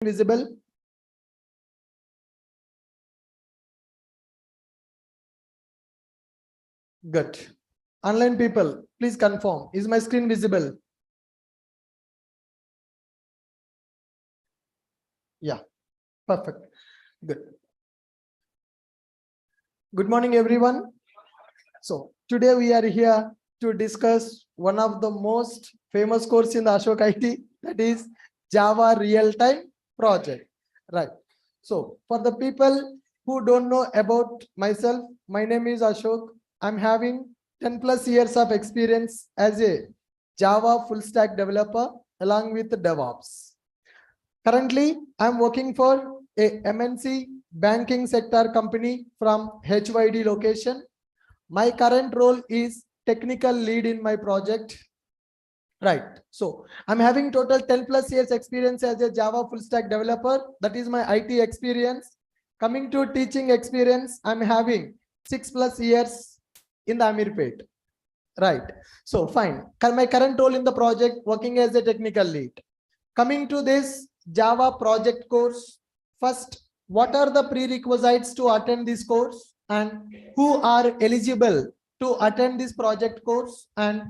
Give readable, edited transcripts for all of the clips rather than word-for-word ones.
visible? Good. Online people, please confirm. Is my screen visible? Yeah, perfect. Good. Good morning, everyone. So today we are here to discuss one of the most famous course in the Ashok IT, that is Java Real-Time Project. Right. So for the people who don't know about myself, my name is Ashok. I'm having 10 plus years of experience as a Java full stack developer along with DevOps. Currently, I'm working for a MNC banking sector company from HYD location. My current role is technical lead in my project. Right. So I'm having total 10 plus years experience as a Java full stack developer. That is my IT experience. Coming to teaching experience, I'm having 6 plus years in the Amirpet. Right. So fine. My current role in the project, working as a technical lead. Coming to this Java project course, first, what are the prerequisites to attend this course and who are eligible to attend this project course, and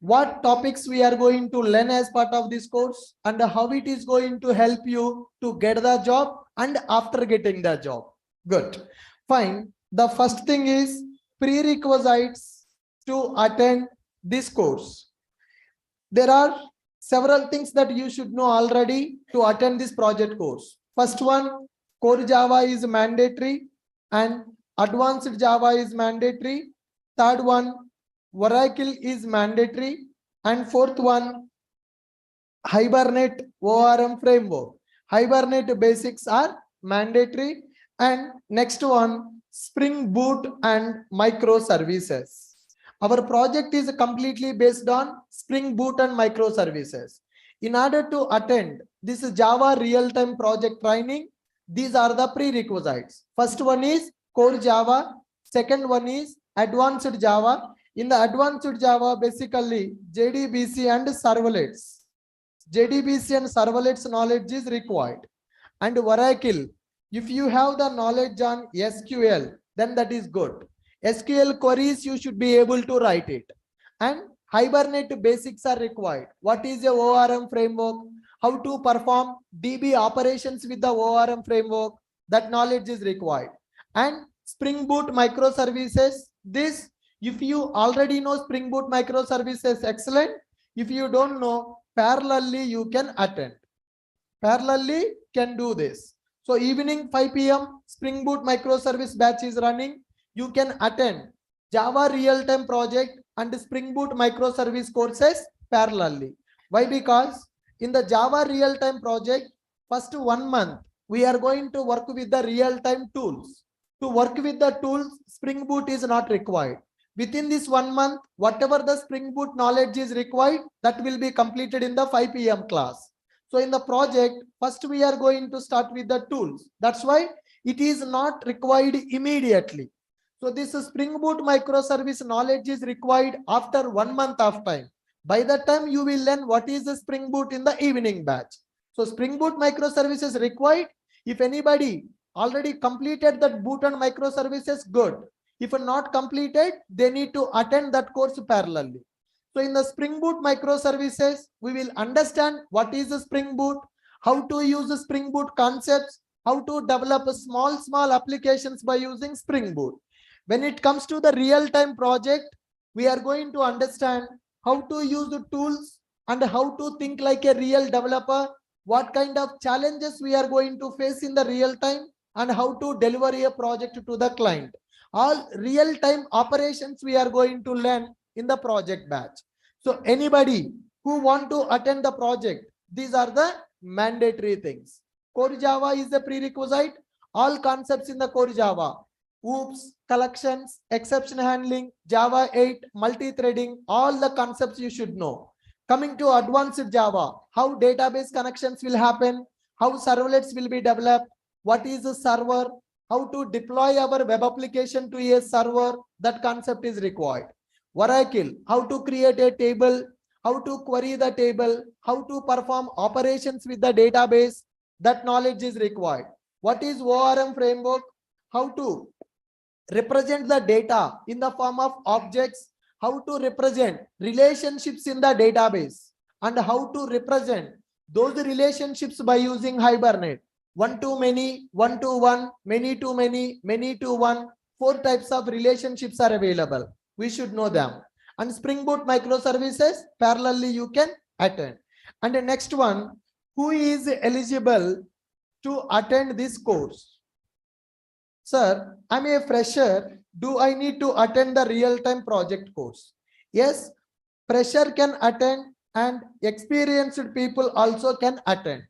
what topics we are going to learn as part of this course, and how it is going to help you to get the job and after getting the job. Good. Fine. The first thing is prerequisites to attend this course. There are several things that you should know already to attend this project course. First one, core Java is mandatory and advanced Java is mandatory. Third one, Oracle is mandatory. And fourth one, Hibernate ORM framework. Hibernate basics are mandatory. And next one, Spring Boot and microservices. Our project is completely based on Spring Boot and microservices. In order to attend this Java real-time project training, these are the prerequisites. First one is core Java. Second one is advanced Java. In the advanced Java, basically JDBC and servlets. JDBC and servlets knowledge is required. And Oracle, if you have the knowledge on SQL, then that is good. SQL queries, you should be able to write it. And Hibernate basics are required. What is a ORM framework? How to perform DB operations with the ORM framework? That knowledge is required. And Spring Boot microservices, this, if you already know Spring Boot microservices, excellent. If you don't know, parallelly you can attend. Parallelly can do this. So evening 5 p.m. Spring Boot microservice batch is running. You can attend Java real-time project and Spring Boot microservice courses parallelly. Why? Because in the Java real-time project, first 1 month, we are going to work with the real-time tools. To work with the tools, Spring Boot is not required. Within this 1 month, whatever the Spring Boot knowledge is required, that will be completed in the 5 p.m. class. So in the project, first we are going to start with the tools. That's why it is not required immediately. So this Spring Boot microservice knowledge is required after 1 month of time. By that time, you will learn what is the Spring Boot in the evening batch. So Spring Boot microservices required. If anybody already completed that boot and microservices, good. If not completed, they need to attend that course parallelly. So in the Spring Boot microservices, we will understand what is the Spring Boot, how to use the Spring Boot concepts, how to develop a small applications by using Spring Boot. When it comes to the real-time project, we are going to understand how to use the tools and how to think like a real developer, what kind of challenges we are going to face in the real time, and how to deliver a project to the client. All real-time operations we are going to learn in the project batch. So anybody who want to attend the project, these are the mandatory things. Core Java is the prerequisite. All concepts in the core Java. Oops, collections, exception handling, Java 8, multi-threading, all the concepts you should know. Coming to advanced Java, how database connections will happen, how servlets will be developed, what is a server, how to deploy our web application to a server, that concept is required. Oracle, how to create a table, how to query the table, how to perform operations with the database, that knowledge is required. What is ORM framework? How to represent the data in the form of objects, how to represent relationships in the database, and how to represent those relationships by using Hibernate. One to many, one to one, many to many, many to one. 4 types of relationships are available. We should know them. And Spring Boot microservices, parallelly you can attend. And the next one, who is eligible to attend this course? Sir, I'm a fresher. Do I need to attend the real-time project course? Yes, fresher can attend and experienced people also can attend.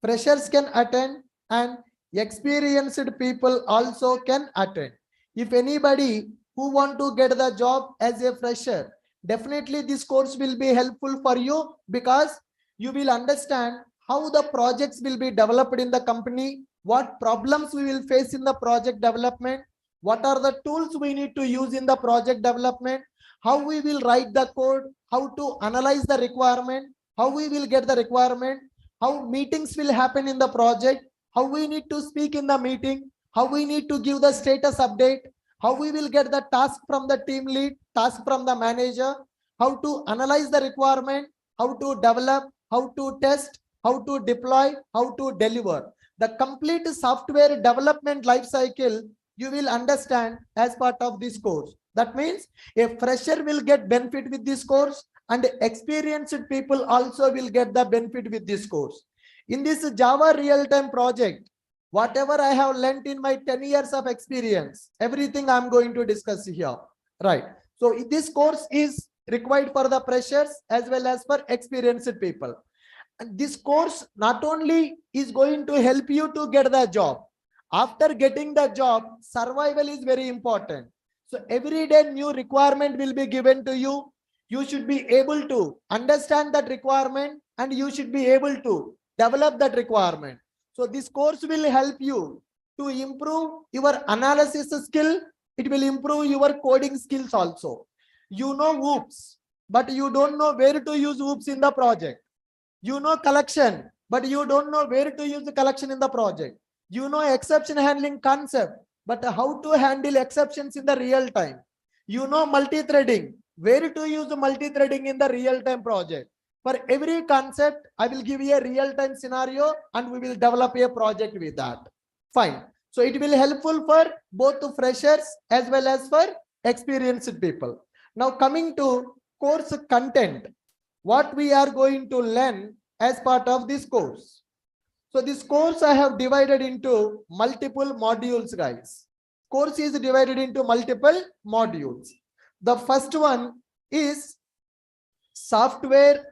Freshers can attend and experienced people also can attend. If anybody who want to get the job as a fresher, definitely this course will be helpful for you, because you will understand how the projects will be developed in the company, what problems we will face in the project development, what are the tools we need to use in the project development, how we will write the code, how to analyze the requirement, how we will get the requirement, how meetings will happen in the project, how we need to speak in the meeting, how we need to give the status update, how we will get the task from the team lead, task from the manager, how to analyze the requirement, how to develop, how to test, how to deploy, how to deliver. The complete software development life cycle you will understand as part of this course. That means a fresher will get benefit with this course, and experienced people also will get the benefit with this course. In this Java real-time project, whatever I have learned in my 10 years of experience, everything I'm going to discuss here. Right. So this course is required for the freshers as well as for experienced people. And this course not only is going to help you to get the job. After getting the job, survival is very important. So every day new requirement will be given to you. You should be able to understand that requirement, and you should be able to develop that requirement. So this course will help you to improve your analysis skill. It will improve your coding skills also. You know OOPs, but you don't know where to use OOPs in the project. You know collection, but you don't know where to use the collection in the project. You know exception handling concept, but how to handle exceptions in the real time. You know multi-threading, where to use the multi-threading in the real-time project. For every concept, I will give you a real-time scenario and we will develop a project with that. Fine. So it will helpful for both the freshers as well as for experienced people. Now coming to course content, what we are going to learn as part of this course. So this course I have divided into multiple modules, guys. Course is divided into multiple modules. The first one is software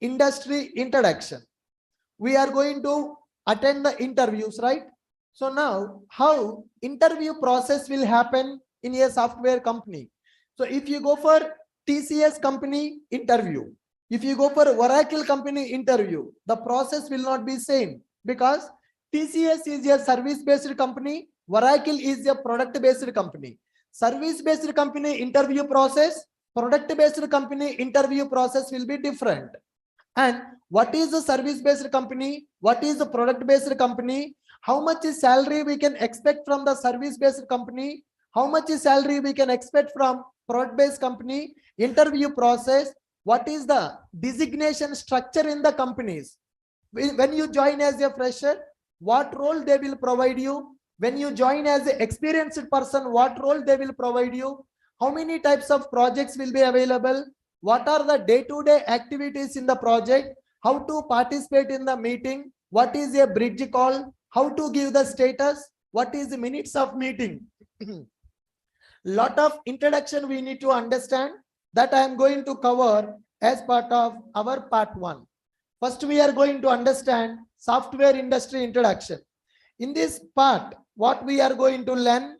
industry introduction. We are going to attend the interviews, right? So now how interview process will happen in a software company. So if you go for TCS company interview, if you go for Oracle company interview, the process will not be same, because TCS is a service-based company, Oracle is a product-based company. Service-based company interview process, product-based company interview process will be different. And what is the service-based company? What is the product-based company? How much is salary we can expect from the service-based company? How much is salary we can expect from product-based company? Interview process. What is the designation structure in the companies? When you join as a fresher, what role they will provide you? When you join as an experienced person, what role they will provide you? How many types of projects will be available? What are the day-to-day activities in the project? How to participate in the meeting? What is a bridge call? How to give the status? What is the minutes of meeting? Lot of introduction we need to understand, that I am going to cover as part of our part 1. First, we are going to understand software industry introduction. In this part, what we are going to learn,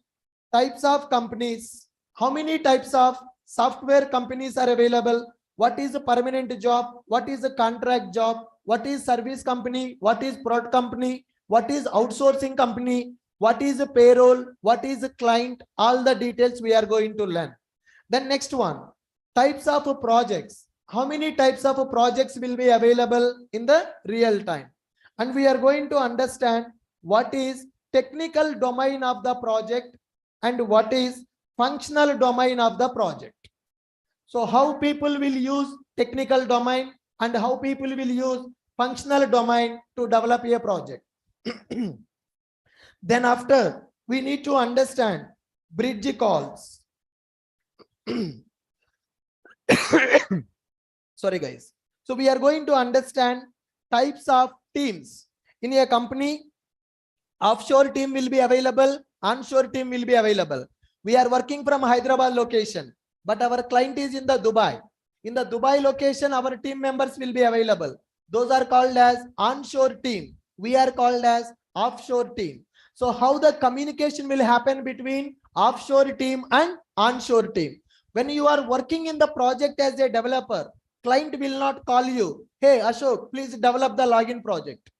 types of companies, how many types of software companies are available, what is a permanent job, what is a contract job, what is service company, what is product company, what is outsourcing company, what is a payroll, what is a client, all the details we are going to learn. Then next one, types of projects. How many types of projects will be available in the real time? and we are going to understand what is technical domain of the project and what is functional domain of the project. So how people will use technical domain and how people will use functional domain to develop a project. Then after, we need to understand bridge calls. Sorry guys. So we are going to understand types of teams. In a company, offshore team will be available, onshore team will be available. We are working from Hyderabad location, but our client is in the Dubai. In the Dubai location, our team members will be available. Those are called as onshore team. We are called as offshore team. So how the communication will happen between offshore team and onshore team? When you are working in the project as a developer, client will not call you, hey Ashok, please develop the login project.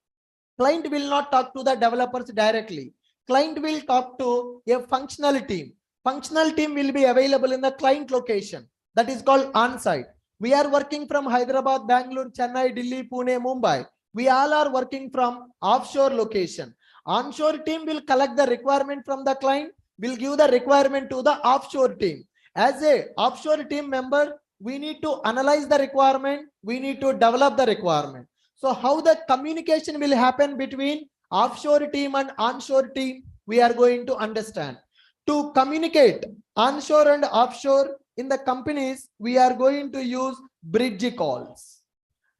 Client will not talk to the developers directly. Client will talk to a functional team. Functional team will be available in the client location. That is called on-site. We are working from Hyderabad, Bangalore, Chennai, Delhi, Pune, Mumbai. We all are working from offshore location. Onshore team will collect the requirement from the client, will give the requirement to the offshore team. As a offshore team member, we need to analyze the requirement. We need to develop the requirement. So how the communication will happen between offshore team and onshore team, we are going to understand. To communicate onshore and offshore in the companies, we are going to use bridge calls.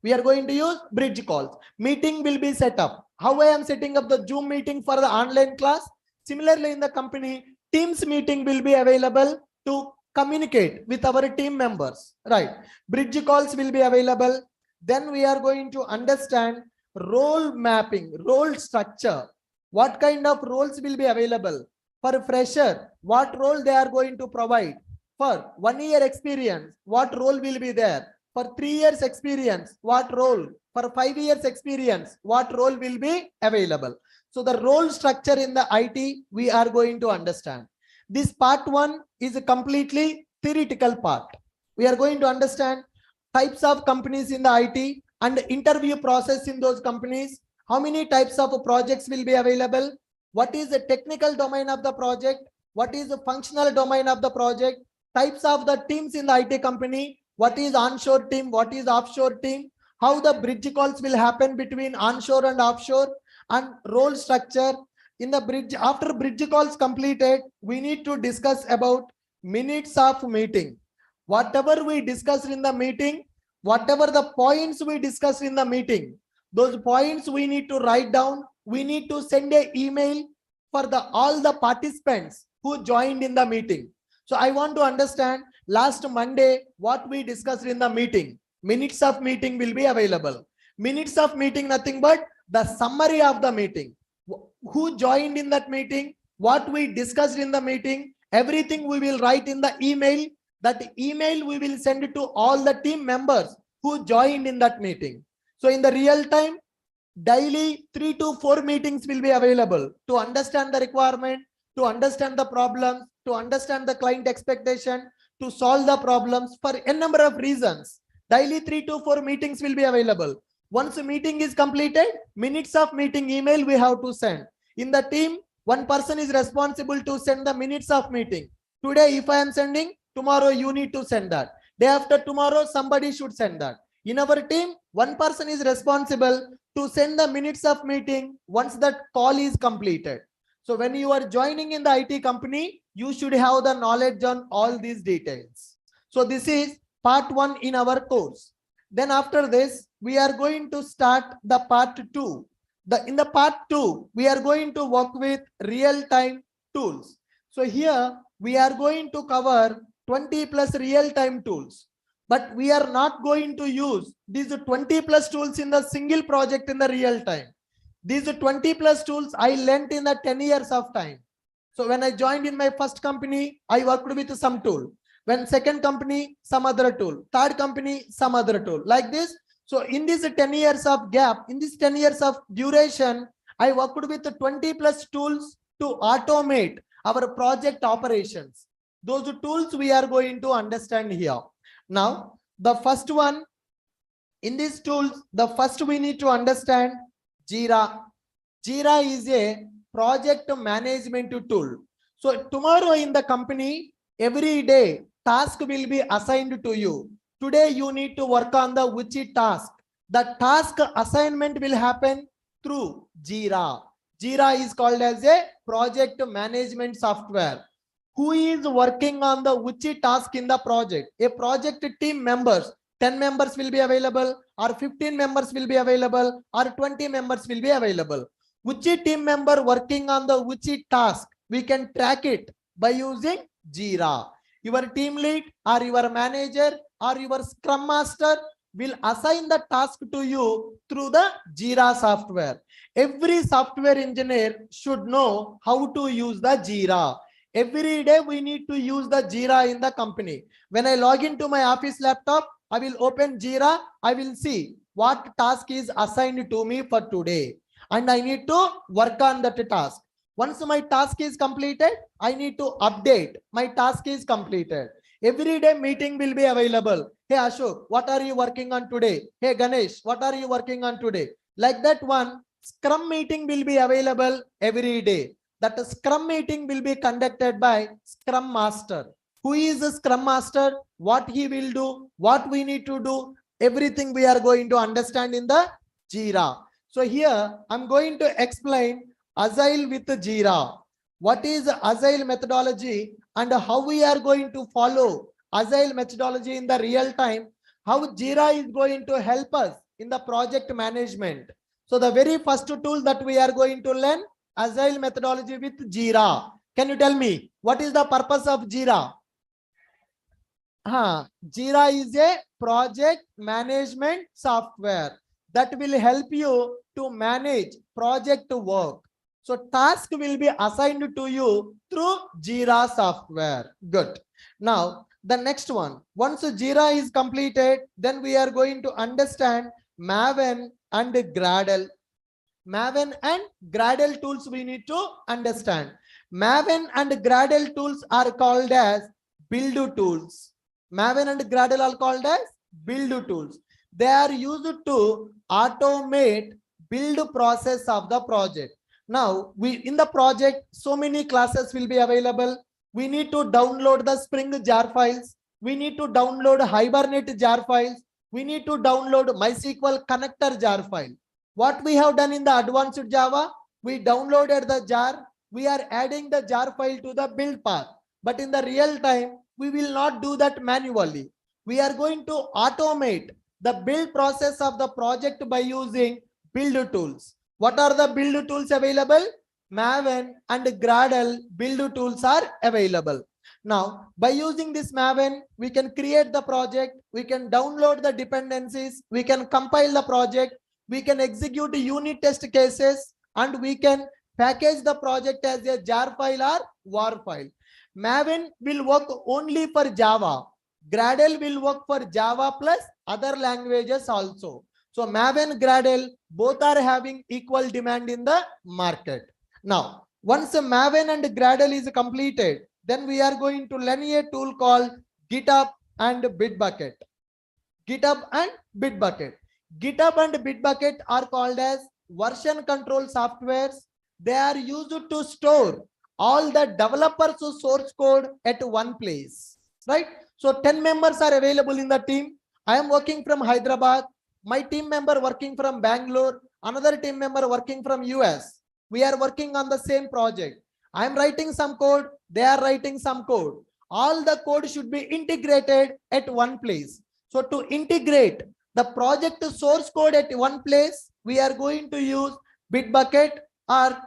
We are going to use bridge calls. Meeting will be set up. How I am setting up the Zoom meeting for the online class? Similarly, in the company, Teams meeting will be available to communicate with our team members, right? Bridge calls will be available. Then we are going to understand role mapping, role structure. What kind of roles will be available? For fresher, what role they are going to provide? For 1 year experience, what role will be there? For 3 years experience, what role? For 5 years experience, what role will be available? So the role structure in the IT, we are going to understand. This part 1 is a completely theoretical part. We are going to understand types of companies in the IT and interview process in those companies. How many types of projects will be available? What is the technical domain of the project? What is the functional domain of the project? Types of the teams in the IT company. What is onshore team? What is offshore team? How the bridge calls will happen between onshore and offshore, and role structure in the bridge. After bridge calls completed, we need to discuss about minutes of meeting. Whatever we discussed in the meeting, whatever the points we discussed in the meeting, those points we need to write down. We need to send an email for all the participants who joined in the meeting. So I want to understand last Monday what we discussed in the meeting. Minutes of meeting will be available. Minutes of meeting, nothing but the summary of the meeting. Who joined in that meeting, what we discussed in the meeting, everything we will write in the email. That email we will send it to all the team members who joined in that meeting. So in the real time, daily 3 to 4 meetings will be available to understand the requirement, to understand the problems, to understand the client expectation, to solve the problems for a number of reasons. Daily 3 to 4 meetings will be available. Once a meeting is completed, minutes of meeting email we have to send. In the team, one person is responsible to send the minutes of meeting. Today, if I am sending, tomorrow you need to send that. Day after tomorrow, somebody should send that. In our team, one person is responsible to send the minutes of meeting once that call is completed. So when you are joining in the IT company, you should have the knowledge on all these details. So this is part 1 in our course. Then after this, we are going to start the part 2. In the part 2, we are going to work with real-time tools. So here we are going to cover 20 plus real-time tools. But we are not going to use these 20 plus tools in the single project in the real time. These 20 plus tools I learned in the 10 years of time. So when I joined in my first company, I worked with some tool. When second company, some other tool. Third company, some other tool. Like this. So in this 10 years of gap, in this 10 years of duration, I worked with 20 plus tools to automate our project operations. Those tools we are going to understand here. Now, the first one, in these tools, the first we need to understand Jira. Jira is a project management tool. So tomorrow in the company, every day task will be assigned to you. Today you need to work on the which task. The task assignment will happen through Jira. Jira is called as a project management software. Who is working on the which task in the project? A project team members. 10 members will be available, or 15 members will be available, or 20 members will be available. Which team member working on the which task? We can track it by using Jira. Your team lead or your manager or your scrum master will assign the task to you through the Jira software. Every software engineer should know how to use the Jira. Every day we need to use the Jira in the company. When I log into my office laptop, I will open Jira. I will see what task is assigned to me for today. And I need to work on that task. Once my task is completed, I need to update. My task is completed. Every day meeting will be available. Hey Ashok, what are you working on today? Hey Ganesh, what are you working on today? Like that one, Scrum meeting will be available every day. That Scrum meeting will be conducted by Scrum Master. Who is the Scrum Master? What he will do? What we need to do? Everything we are going to understand in the Jira. So here I'm going to explain Agile with Jira. What is Agile methodology and how we are going to follow Agile methodology in the real time? How Jira is going to help us in the project management. So the very first tool that we are going to learn, Agile methodology with Jira. Can you tell me what is the purpose of Jira? Jira is a project management software that will help you to manage project work. So task will be assigned to you through Jira software. Good. Now the next one. Once Jira is completed, then we are going to understand Maven and Gradle. Maven and Gradle tools we need to understand. Maven and Gradle tools are called as build tools. Maven and Gradle are called as build tools. They are used to automate build process of the project. Now, in the project, so many classes will be available. We need to download the Spring jar files. We need to download Hibernate jar files. We need to download MySQL connector jar file. What we have done in the advanced Java, we downloaded the jar. We are adding the jar file to the build path. But in the real time, we will not do that manually. We are going to automate the build process of the project by using build tools. What are the build tools available? Maven and Gradle build tools are available. Now, by using this Maven, we can create the project, we can download the dependencies, we can compile the project, we can execute unit test cases, and we can package the project as a jar file or war file. Maven will work only for Java. Gradle will work for Java plus other languages also. So Maven, Gradle, both are having equal demand in the market. Now, once Maven and Gradle is completed, then we are going to learn a tool called GitHub and Bitbucket. GitHub and Bitbucket. GitHub and Bitbucket are called as version control softwares. They are used to store all the developers' source code at one place, right? So 10 members are available in the team. I am working from Hyderabad. My team member working from Bangalore. Another team member working from US. We are working on the same project. I am writing some code. They are writing some code. All the code should be integrated at one place. So to integrate the project source code at one place, we are going to use Bitbucket or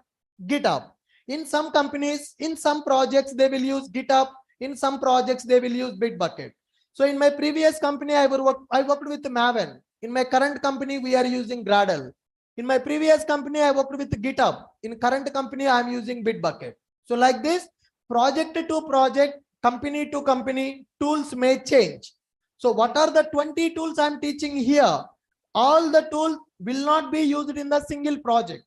GitHub. In some companies, in some projects, they will use GitHub. In some projects, they will use Bitbucket. So in my previous company, I worked with Maven. In my current company, we are using Gradle. In my previous company, I worked with GitHub. In current company, I am using Bitbucket. So like this, project to project, company to company, tools may change. So what are the 20 tools I'm teaching here? All the tools will not be used in the single project.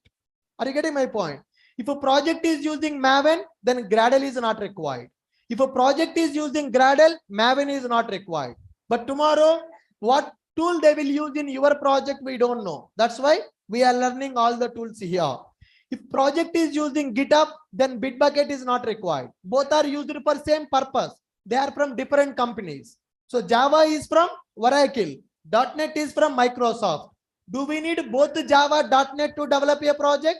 Are you getting my point? If a project is using Maven, then Gradle is not required. If a project is using Gradle, Maven is not required. But tomorrow, what tool they will use in your project, we don't know. That's why We are learning all the tools here. If project is using GitHub, then Bitbucket is not required. Both are used for same purpose. They are from different companies. So Java is from Oracle. .NET is from Microsoft. Do we need both Java, .NET to develop a project?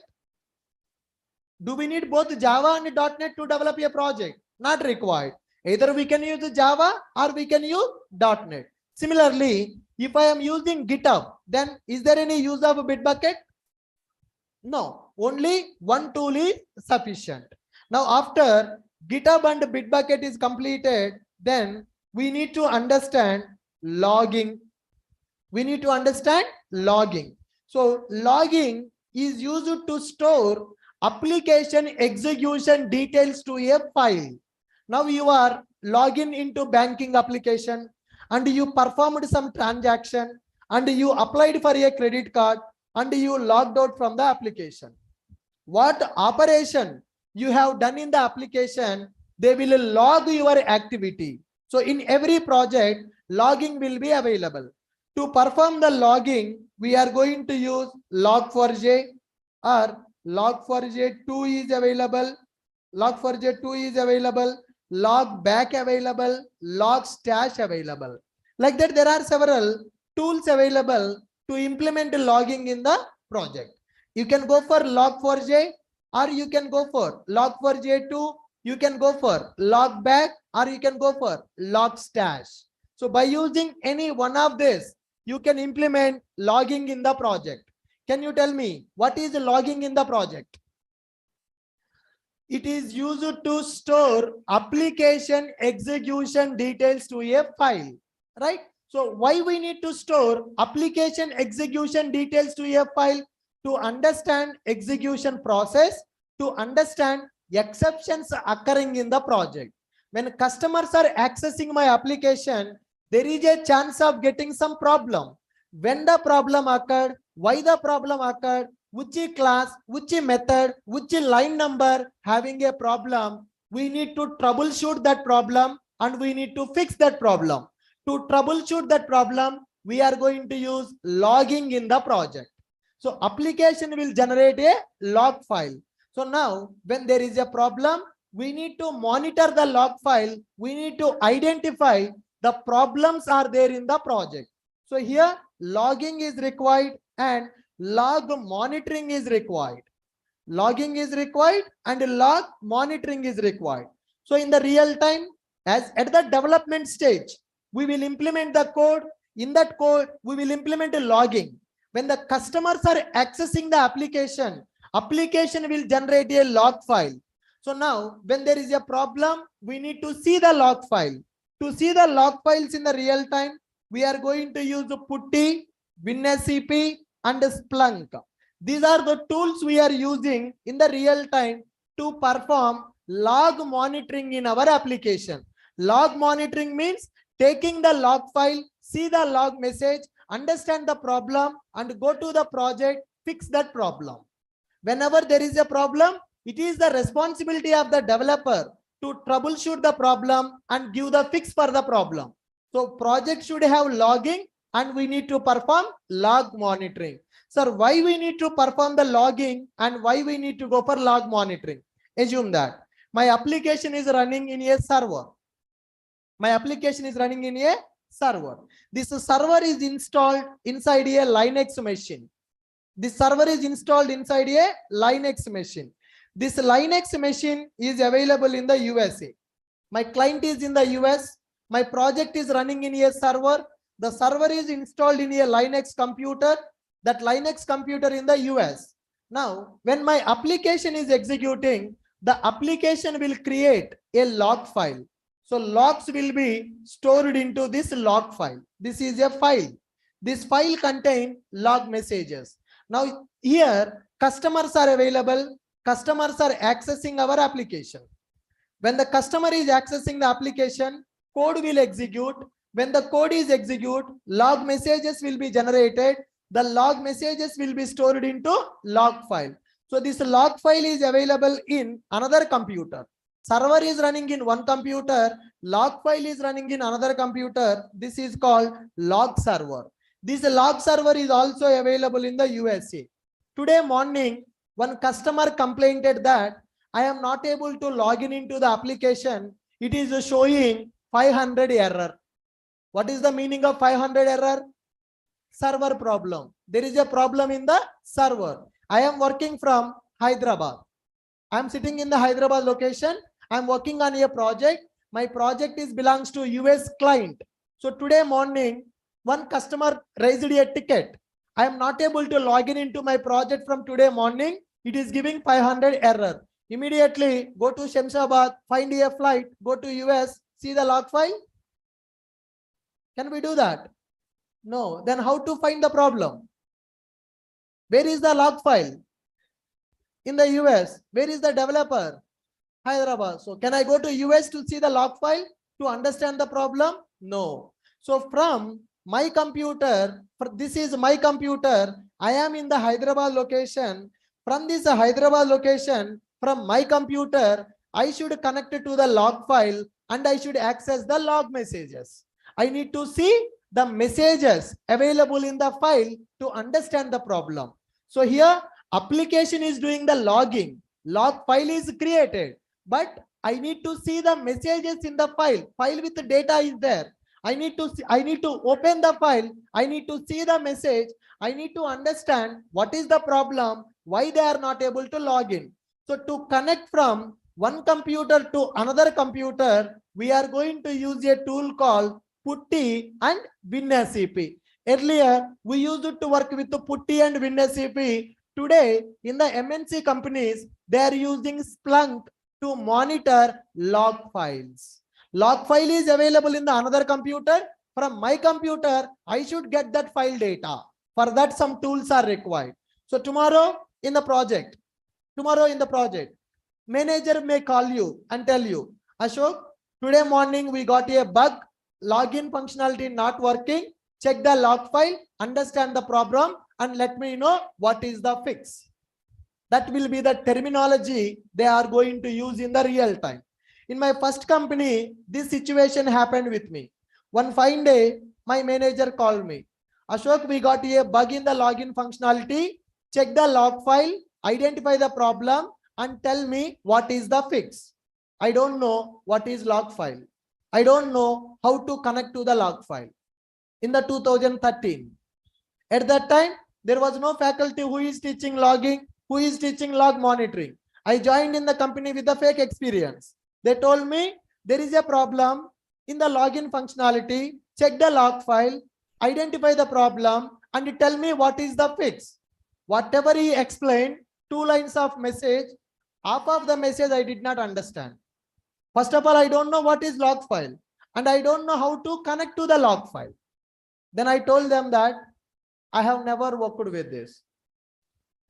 Do we need both Java and .NET to develop a project? Not required. Either we can use Java or we can use .NET. Similarly, if I am using GitHub, then is there any use of Bitbucket? No, only one tool is sufficient. Now, after GitHub and Bitbucket is completed, then we need to understand logging. We need to understand logging. So logging is used to store application execution details to a file. Now you are logging into banking application and you performed some transaction and you applied for a credit card and you logged out from the application. What operation you have done in the application, they will log your activity. So in every project, logging will be available. To perform the logging, we are going to use Log4j or Log4j2 is available. Log4j2 is available. Logback available. Logstash available. Like that, there are several tools available to implement logging in the project. You can go for Log4j or you can go for Log4j2. You can go for Logback or you can go for Logstash. So by using any one of this, you can implement logging in the project. Can you tell me what is logging in the project? It is used to store application execution details to a file, right? So why we need to store application execution details to a file? To understand execution process, to understand exceptions occurring in the project. When customers are accessing my application, there is a chance of getting some problem. When the problem occurred, why the problem occurred, which class, which method, which line number having a problem, we need to troubleshoot that problem and we need to fix that problem. To troubleshoot that problem, we are going to use logging in the project. So application will generate a log file. So now when there is a problem, we need to monitor the log file. We need to identify the problems are there in the project. So here logging is required and log monitoring is required. Logging is required and log monitoring is required. So in the real time, as at the development stage, we will implement the code. In that code, we will implement a logging. When the customers are accessing the application, application will generate a log file. So now when there is a problem, we need to see the log file. To see the log files in the real time, we are going to use Putty, WinSCP, and Splunk. These are the tools we are using in the real time to perform log monitoring in our application. Log monitoring means taking the log file, see the log message, understand the problem, and go to the project, fix that problem. Whenever there is a problem, it is the responsibility of the developer to troubleshoot the problem and give the fix for the problem. So project should have logging and we need to perform log monitoring. Sir, why we need to perform the logging and why we need to go for log monitoring? Assume that my application is running in a server. My application is running in a server. This server is installed inside a Linux machine. This server is installed inside a Linux machine. This Linux machine is available in the USA. My client is in the US. My project is running in a server. The server is installed in a Linux computer. That Linux computer in the US. Now, when my application is executing, the application will create a log file. So logs will be stored into this log file. This is a file. This file contains log messages. Now here customers are available. Customers are accessing our application. When the customer is accessing the application, code will execute. When the code is executed, log messages will be generated. The log messages will be stored into log file. So this log file is available in another computer. Server is running in one computer. Log file is running in another computer. This is called log server. This log server is also available in the USA. Today morning, one customer complained that I am not able to log in into the application. It is showing 500 error. What is the meaning of 500 error? Server problem. There is a problem in the server. I am working from Hyderabad. I am sitting in the Hyderabad location. I am working on a project. My project belongs to US client. So today morning, one customer raised a ticket. I am not able to log in into my project from today morning. It is giving 500 error. Immediately go to Shamshabad, find a flight, go to US, see the log file. Can we do that? No. Then how to find the problem? Where is the log file? In the US. Where is the developer? Hyderabad. So can I go to US to see the log file to understand the problem? No. So from my computer, this is my computer. I am in the Hyderabad location. From this Hyderabad location, from my computer, I should connect it to the log file and I should access the log messages. I need to see the messages available in the file to understand the problem. So here application is doing the logging. Log file is created, but I need to see the messages in the file. File with the data is there. I need to open the file. I need to see the message. I need to understand what is the problem, why they are not able to log in. So to connect from one computer to another computer, we are going to use a tool called Putty and WinSCP. Earlier, we used it to work with the Putty and WinSCP. Today, in the MNC companies, they are using Splunk to monitor log files. Log file is available in the another computer. From my computer, I should get that file data. For that, some tools are required. So tomorrow in the project, manager may call you and tell you, Ashok, today morning we got a bug, login functionality not working. Check the log file, understand the problem, and let me know what is the fix. That will be the terminology they are going to use in the real time. In my first company, this situation happened with me. One fine day, my manager called me. Ashok, we got a bug in the login functionality. Check the log file, identify the problem, and tell me what is the fix. I don't know what is log file. I don't know how to connect to the log file. In the 2013, at that time, there was no faculty who is teaching logging, who is teaching log monitoring. I joined in the company with a fake experience. They told me there is a problem in the login functionality. Check the log file, identify the problem, and tell me what is the fix. Whatever he explained, 2 lines of message, half of the message I did not understand. First of all, I don't know what is log file, and I don't know how to connect to the log file. Then I told them that I have never worked with this.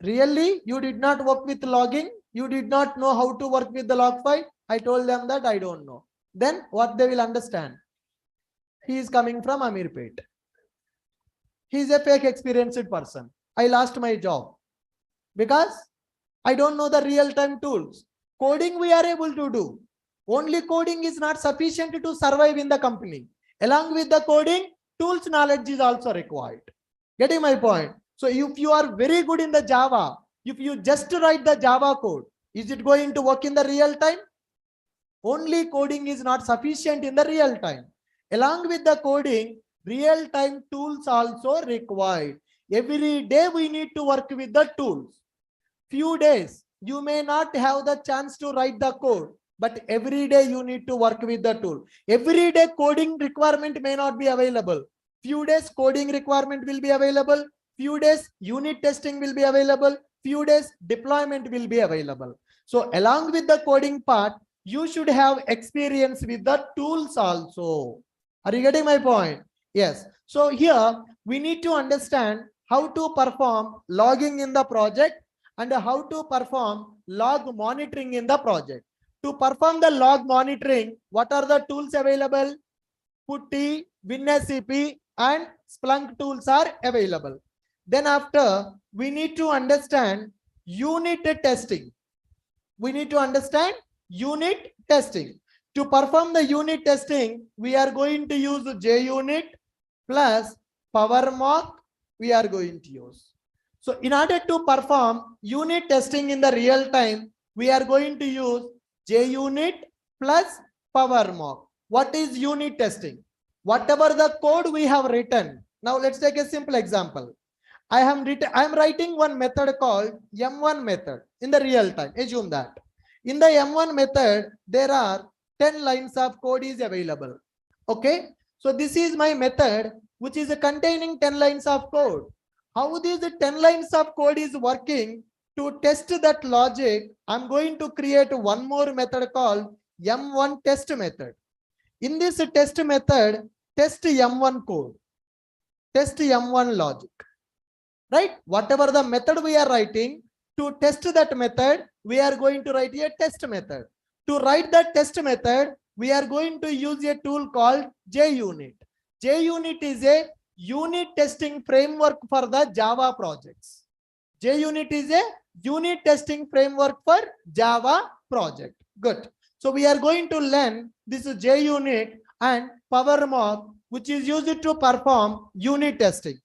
Really? You did not work with logging? You did not know how to work with the log file? I told them that I don't know. Then what they will understand? He is coming from Amirpet. He is a fake experienced person. I lost my job because I don't know the real-time tools. Coding we are able to do. Only coding is not sufficient to survive in the company. Along with the coding, tools knowledge is also required. Getting my point? So if you are very good in the Java, if you just write the Java code, is it going to work in the real time? Only coding is not sufficient in the real time. Along with the coding, real time tools also required. Every day we need to work with the tools. Few days, you may not have the chance to write the code, but every day you need to work with the tool. Every day coding requirement may not be available. Few days coding requirement will be available. Few days unit testing will be available. Few days deployment will be available. So along with the coding part, you should have experience with the tools also. Are you getting my point? Yes. So here we need to understand how to perform logging in the project and how to perform log monitoring in the project. To perform the log monitoring, what are the tools available? Putty, WinSCP, and Splunk tools are available. Then after, we need to understand unit testing. We need to understand unit testing. To perform the unit testing, we are going to use JUnit plus PowerMock we are going to use. So in order to perform unit testing in the real time, we are going to use JUnit plus PowerMock. What is unit testing? Whatever the code we have written. Now let's take a simple example. I am writing one method called M1 method in the real time. Assume that. In the M1 method, there are 10 lines of code is available. Okay. So this is my method, which is containing 10 lines of code. How these 10 lines of code is working? To test that logic, I'm going to create one more method called M1 test method. In this test method, test M1 code, test M1 logic, right? Whatever the method we are writing, to test that method, we are going to write a test method. To write that test method, we are going to use a tool called JUnit. JUnit is a unit testing framework for the Java projects. JUnit is a unit testing framework for Java project. Good. So we are going to learn this JUnit and PowerMock, which is used to perform unit testing.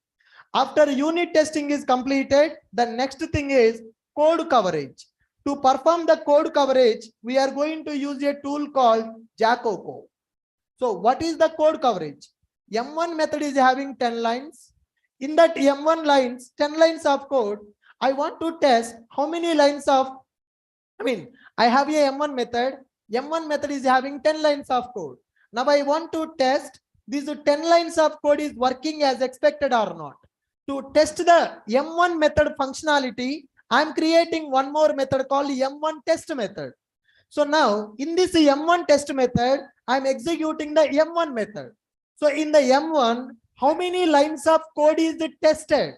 After unit testing is completed, the next thing is code coverage. To perform the code coverage, we are going to use a tool called DJango. So what is the code coverage? M1 method is having 10 lines. In that M1 lines, 10 lines of code, I want to test how many lines of, I have a M1 method. M1 method is having 10 lines of code. Now I want to test these 10 lines of code is working as expected or not. To test the M1 method functionality, I'm creating one more method called M1 test method. So now in this M1 test method, I'm executing the M1 method. So in the M1, how many lines of code is tested?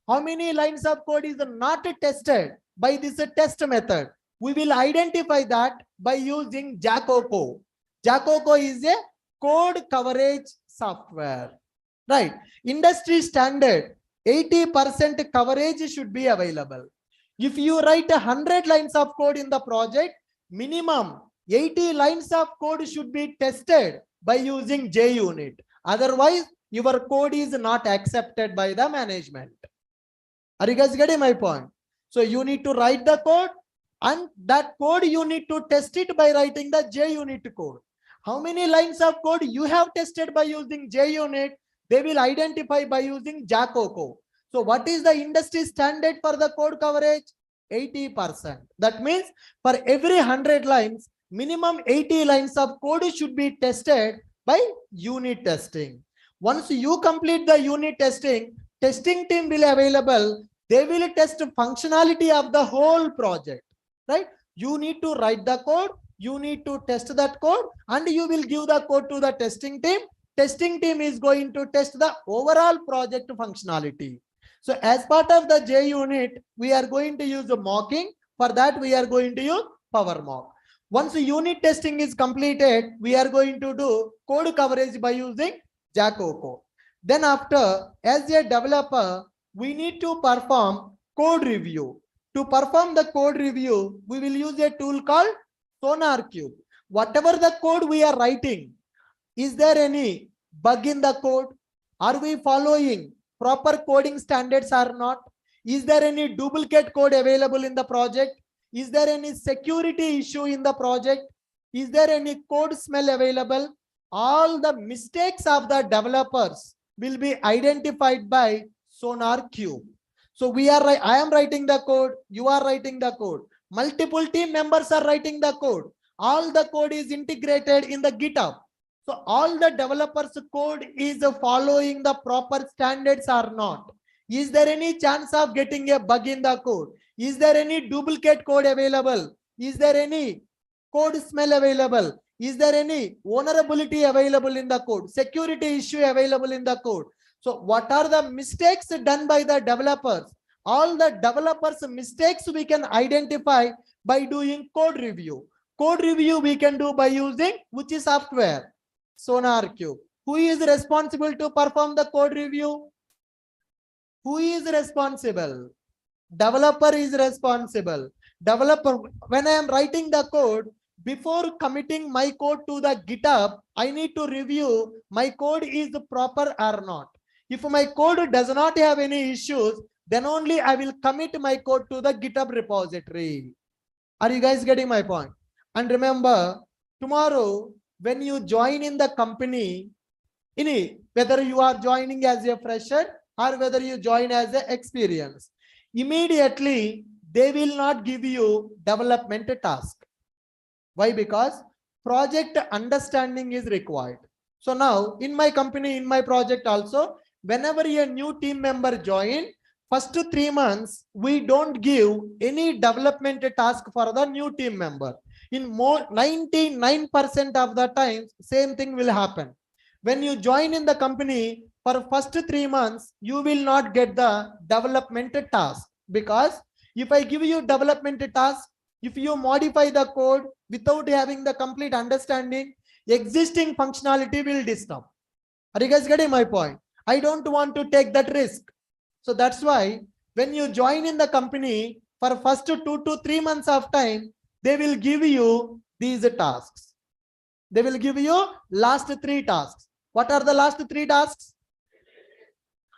How many lines of code is not tested by this test method? We will identify that by using DJango. DJango is a code coverage software, right? Industry standard 80% coverage should be available. If you write 100 lines of code in the project, minimum 80 lines of code should be tested by using JUnit. Otherwise, your code is not accepted by the management. Are you guys getting my point? So you need to write the code, and that code you need to test it by writing the JUnit code. How many lines of code you have tested by using JUnit? They will identify by using DJango. So what is the industry standard for the code coverage? 80%. That means for every 100 lines, minimum 80 lines of code should be tested by unit testing. Once you complete the unit testing, testing team will available. They will test functionality of the whole project, right? You need to write the code, you need to test that code, and you will give the code to the testing team. Testing team is going to test the overall project functionality. So as part of the JUnit, we are going to use the mocking. For that, we are going to use PowerMock. Once the unit testing is completed, we are going to do code coverage by using DJango. Then after, as a developer, we need to perform code review. To perform the code review, we will use a tool called SonarQube. Whatever the code we are writing, is there any bug in the code? Are we following proper coding standards or not? Is there any duplicate code available in the project? Is there any security issue in the project? Is there any code smell available? All the mistakes of the developers will be identified by SonarQube. So I am writing the code, you are writing the code. Multiple team members are writing the code. All the code is integrated in the GitHub. So all the developers code is following the proper standards or not. Is there any chance of getting a bug in the code? Is there any duplicate code available? Is there any code smell available? Is there any vulnerability available in the code? Security issue available in the code? So what are the mistakes done by the developers? All the developers' mistakes we can identify by doing code review. Code review we can do by using which is software? SonarQube. Who is responsible to perform the code review? Who is responsible? Developer is responsible. Developer, when I am writing the code, before committing my code to the GitHub, I need to review my code is proper or not. If my code does not have any issues, then only I will commit my code to the GitHub repository. Are you guys getting my point? And remember, tomorrow when you join in the company, whether you are joining as a fresher or whether you join as an experience, immediately they will not give you development task. Why? Because project understanding is required. So now in my company, in my project also, whenever a new team member join, first 3 months, we don't give any development task for the new team member. In more 99% of the times, same thing will happen. When you join in the company for first 3 months, you will not get the development task, because if I give you development task, if you modify the code without having the complete understanding, existing functionality will disturb. Are you guys getting my point? I don't want to take that risk. So that's why when you join in the company for first 2 to 3 months of time, they will give you these tasks. They will give you last 3 tasks. What are the last 3 tasks?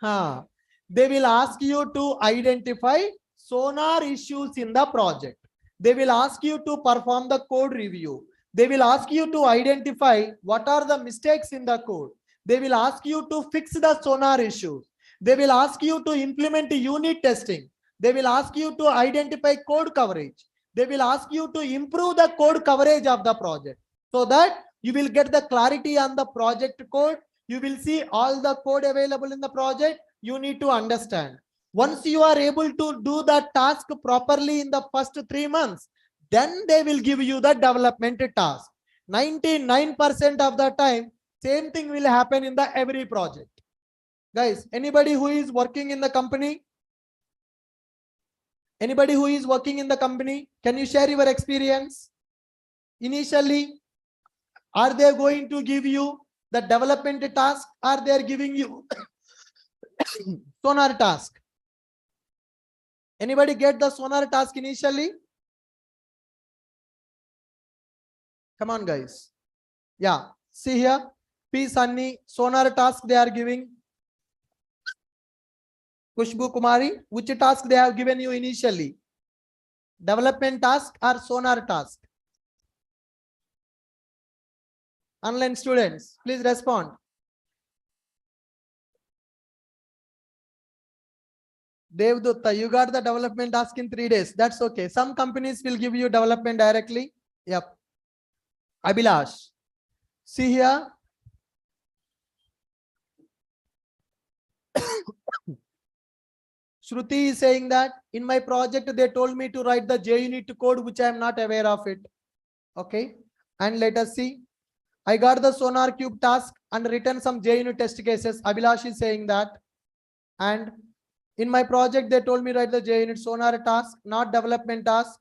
They will ask you to identify sonar issues in the project. They will ask you to perform the code review. They will ask you to identify what are the mistakes in the code. They will ask you to fix the sonar issues. They will ask you to implement unit testing. They will ask you to identify code coverage. They will ask you to improve the code coverage of the project, so that you will get the clarity on the project code. You will see all the code available in the project. You need to understand. Once you are able to do that task properly in the first 3 months, then they will give you the development task. 99% of the time, same thing will happen in the every project. Guys, anybody who is working in the company? Anybody who is working in the company, can you share your experience? Initially, are they going to give you the development task, or they are giving you sonar task? Anybody get the sonar task initially? Come on, guys. Yeah, see here, P. Sunny, sonar task they are giving. Kushbu Kumari, which task they have given you initially? Development task or sonar task? Online students, please respond. Devdutta, you got the development task in 3 days. That's okay. Some companies will give you development directly. Yep. Abhilash, see here. Shruti is saying that in my project, they told me to write the JUnit code, which I am not aware of it. Okay. And let us see. I got the Sonar Cube task and written some JUnit test cases. Abhilash is saying that. And in my project, they told me write the JUnit Sonar task, not development task.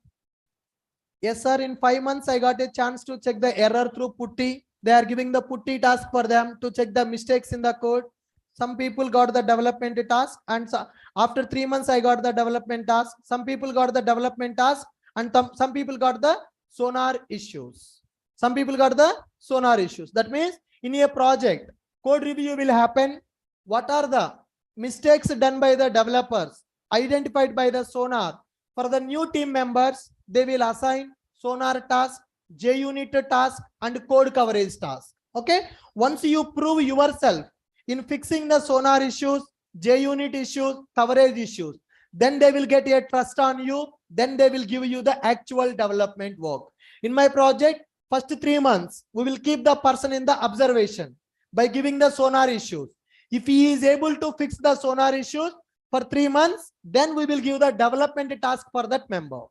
Yes, sir. In 5 months, I got a chance to check the error through Putty. They are giving the Putty task for them to check the mistakes in the code. Some people got the development task, and so after 3 months, I got the development task. Some people got the development task, and some people got the sonar issues. Some people got the sonar issues. That means in a project, code review will happen. What are the mistakes done by the developers identified by the sonar? For the new team members, they will assign sonar task, JUnit task, and code coverage task. Okay. Once you prove yourself in fixing the sonar issues, JUnit issues, coverage issues, then they will get a trust on you. Then they will give you the actual development work. In my project, first 3 months, we will keep the person in the observation by giving the sonar issues. If he is able to fix the sonar issues for 3 months, then we will give the development task for that member.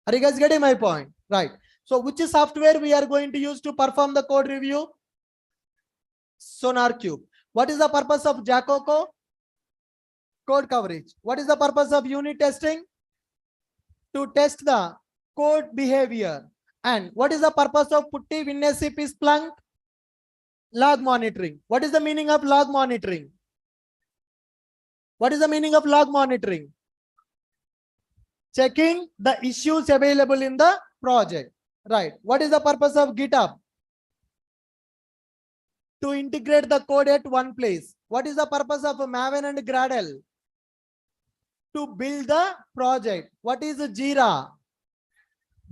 Are you guys getting my point? Right. So which software we are going to use to perform the code review? Sonar Cube. What is the purpose of Jacoco? Code coverage. What is the purpose of unit testing? To test the code behavior. And what is the purpose of Putty, WinSCP, Splunk? Log monitoring. What is the meaning of log monitoring? What is the meaning of log monitoring? Checking the issues available in the project. Right. What is the purpose of GitHub? To integrate the code at one place. What is the purpose of Maven and Gradle? to build the project. What is a Jira?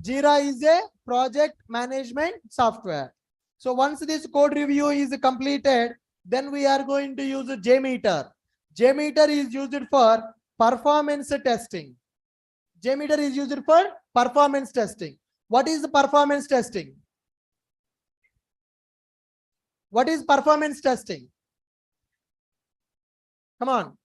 Jira is a project management software. So once this code review is completed, then we are going to use a JMeter. JMeter is used for performance testing. JMeter is used for performance testing. What is performance testing? What is performance testing? Come on.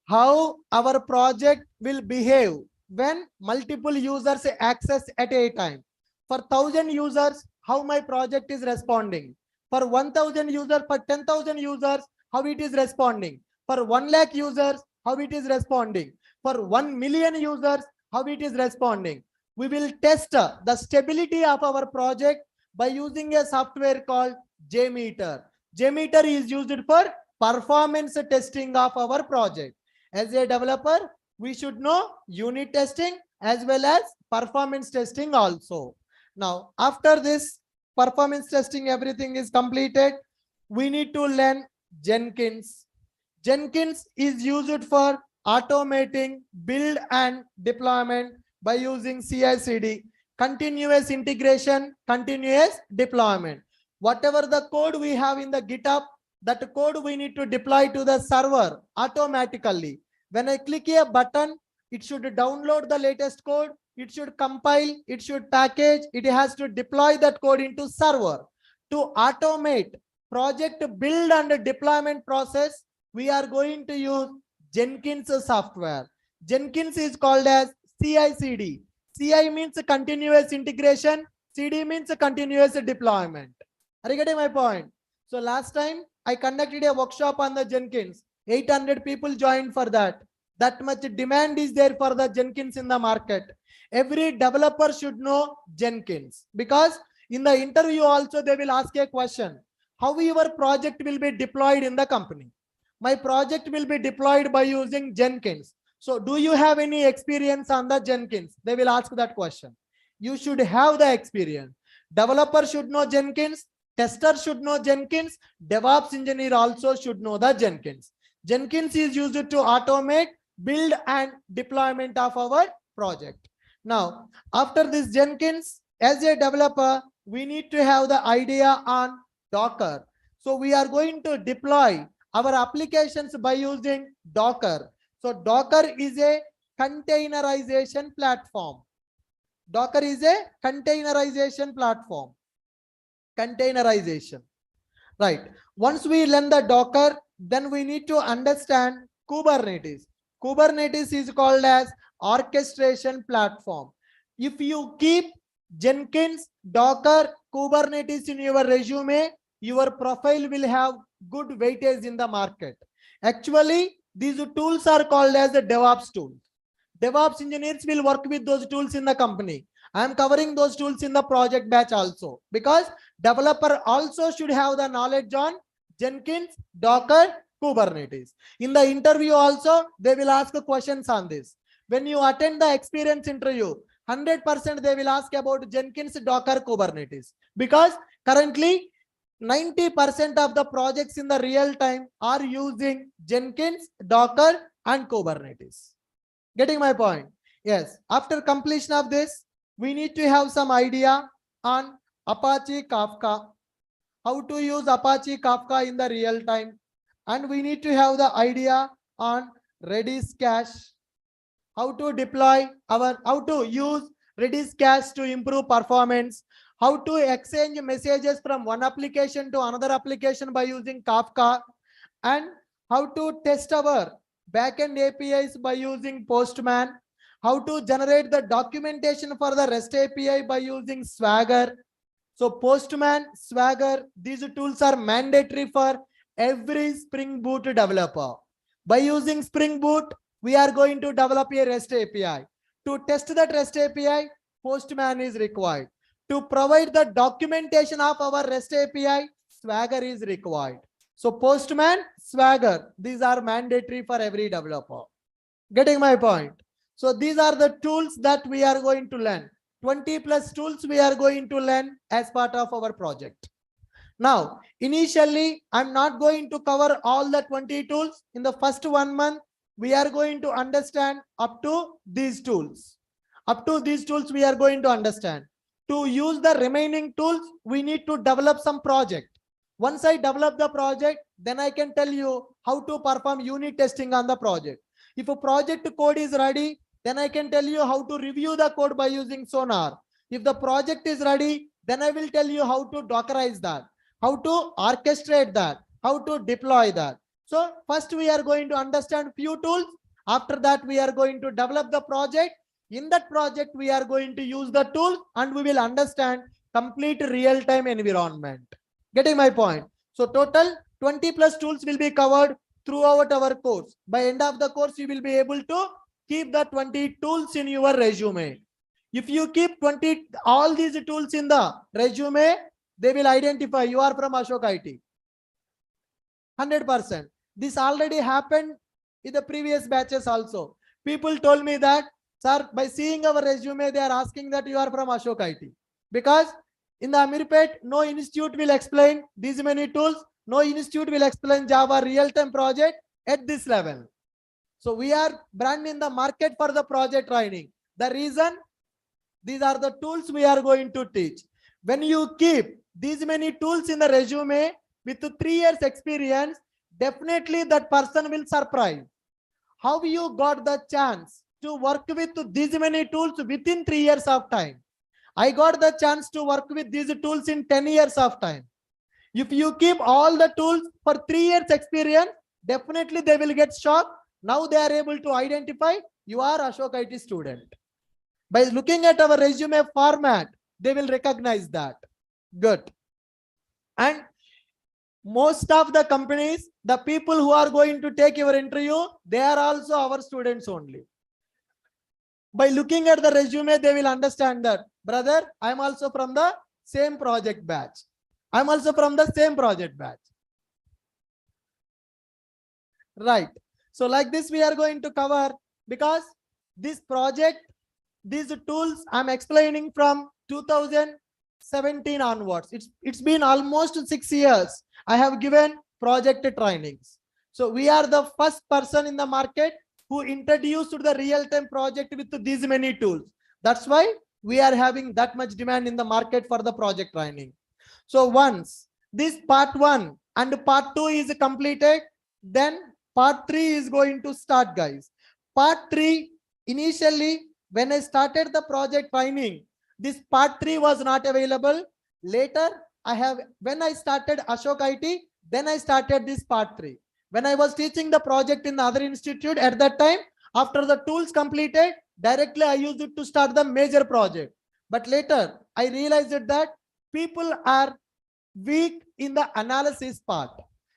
How our project will behave when multiple users access at a time. For 1,000 users, how my project is responding. For 1,000 users, for 10,000 users, how it is responding. For 1 lakh users, how it is responding. For 1 million users, how it is responding. We will test the stability of our project by using a software called JMeter. JMeter is used for performance testing of our project. As a developer, we should know unit testing as well as performance testing also. Now, after this performance testing, everything is completed. We need to learn Jenkins. Jenkins is used for automating build and deployment by using CI/CD, continuous integration, continuous deployment. Whatever the code we have in the GitHub, that code we need to deploy to the server automatically. When I click a button, it should download the latest code, it should compile, it should package, it has to deploy that code into server. To automate project build and deployment process, we are going to use Jenkins software. Jenkins is called as CI/CD. CI means continuous integration, CD means continuous deployment. Are you getting my point? So last time I conducted a workshop on the Jenkins. 800 people joined for that. That much demand is there for the Jenkins in the market. Every developer should know Jenkins, because in the interview also they will ask a question. How your project will be deployed in the company? My project will be deployed by using Jenkins. So do you have any experience on the Jenkins? They will ask that question. You should have the experience. Developer should know Jenkins. Tester should know Jenkins. DevOps engineer also should know the Jenkins. Jenkins is used to automate build and deployment of our project. Now, after this Jenkins, as a developer, we need to have the idea on Docker. So we are going to deploy our applications by using Docker. So Docker is a containerization platform. Docker is a containerization platform. Containerization. Right. Once we learn the Docker, then we need to understand Kubernetes. Kubernetes is called as orchestration platform. If you keep Jenkins, Docker, Kubernetes in your resume, your profile will have good weightage in the market. Actually, these tools are called as the DevOps tools. DevOps engineers will work with those tools in the company. I am covering those tools in the project batch also, because developer also should have the knowledge on Jenkins, Docker, Kubernetes. In the interview also, they will ask questions on this. When you attend the experience interview, 100% they will ask about Jenkins, Docker, Kubernetes, because currently 90% of the projects in the real time are using Jenkins, Docker, and Kubernetes. Getting my point? Yes. After completion of this, we need to have some idea on Apache Kafka, how to use Apache Kafka in the real time. And we need to have the idea on Redis cache, how to deploy how to use Redis cache to improve performance, how to exchange messages from one application to another application by using Kafka, and how to test our backend APIs by using Postman, how to generate the documentation for the REST API by using Swagger. So Postman, Swagger, these tools are mandatory for every Spring Boot developer. By using Spring Boot, we are going to develop a REST API. To test that REST API, Postman is required. To provide the documentation of our REST API, Swagger is required. So Postman, Swagger, these are mandatory for every developer. Getting my point? So these are the tools that we are going to learn. 20+ tools we are going to learn as part of our project. Now, initially, I'm not going to cover all the 20 tools. In the first 1 month, we are going to understand up to these tools. Up to these tools, we are going to understand. To use the remaining tools, we need to develop some project. Once I develop the project, then I can tell you how to perform unit testing on the project. If a project code is ready, then I can tell you how to review the code by using Sonar. If the project is ready, then I will tell you how to Dockerize that, how to orchestrate that, how to deploy that. So first we are going to understand few tools. After that, we are going to develop the project. In that project, we are going to use the tools and we will understand complete real-time environment. Getting my point? So total 20 plus tools will be covered throughout our course. By end of the course, you will be able to keep the 20 tools in your resume. If you keep all these tools in the resume, they will identify you are from Ashok IT. 100%. This already happened in the previous batches also. People told me that, sir, by seeing our resume, they are asking that you are from Ashok IT. Because in the Amirpet, no institute will explain these many tools. No institute will explain Java real-time project at this level. So we are brand in the market for the project training. The reason, these are the tools we are going to teach. When you keep these many tools in the resume with 3 years experience, definitely that person will surprise. How you got the chance to work with these many tools within 3 years of time? I got the chance to work with these tools in 10 years of time. If you keep all the tools for 3 years experience, definitely they will get shocked. Now they are able to identify you are Ashok IT student. By looking at our resume format, they will recognize that. Good. And most of the companies, the people who are going to take your interview, they are also our students only. By looking at the resume, they will understand that, brother, I'm also from the same project batch. I'm also from the same project batch. Right. So like this, we are going to cover, because this project, these tools I'm explaining from 2017 onwards. It's been almost 6 years. I have given project trainings. So we are the first person in the market who introduced the real-time project with these many tools. That's why we are having that much demand in the market for the project training. So once this part 1 and part 2 is completed, then part 3 is going to start, guys. Part 3, initially, when I started the project training, this part 3 was not available. Later, when I started Ashok IT, then I started this part 3. When I was teaching the project in the other institute at that time, after the tools completed, directly I used it to start the major project. But later, I realized that people are weak in the analysis part.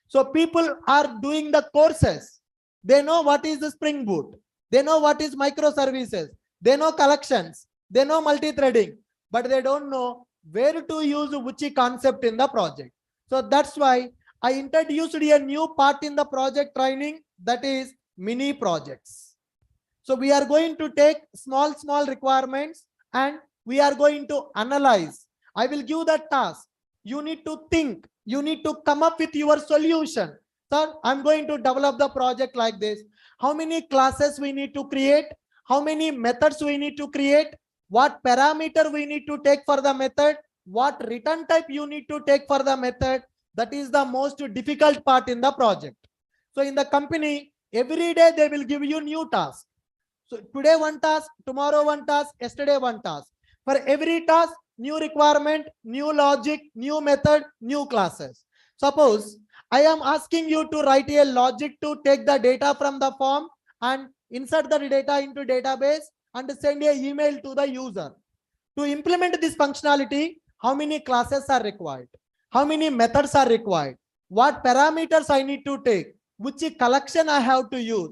So people are doing the courses. They know what is the Spring Boot. They know what is microservices. They know collections. They know multi-threading. But they don't know where to use which concept in the project. So that's why I introduced a new part in the project training, that is mini projects. So we are going to take small requirements and we are going to analyze. I will give the task. You need to think. You need to come up with your solution. Sir, I'm going to develop the project like this. How many classes we need to create? How many methods we need to create? What parameter we need to take for the method? What return type you need to take for the method? That is the most difficult part in the project. So in the company, every day they will give you new task. So today one task, tomorrow one task, yesterday one task. For every task, new requirement, new logic, new method, new classes. Suppose I am asking you to write a logic to take the data from the form and insert the data into database and send an email to the user. To implement this functionality, how many classes are required? How many methods are required? What parameters I need to take? Which collection I have to use?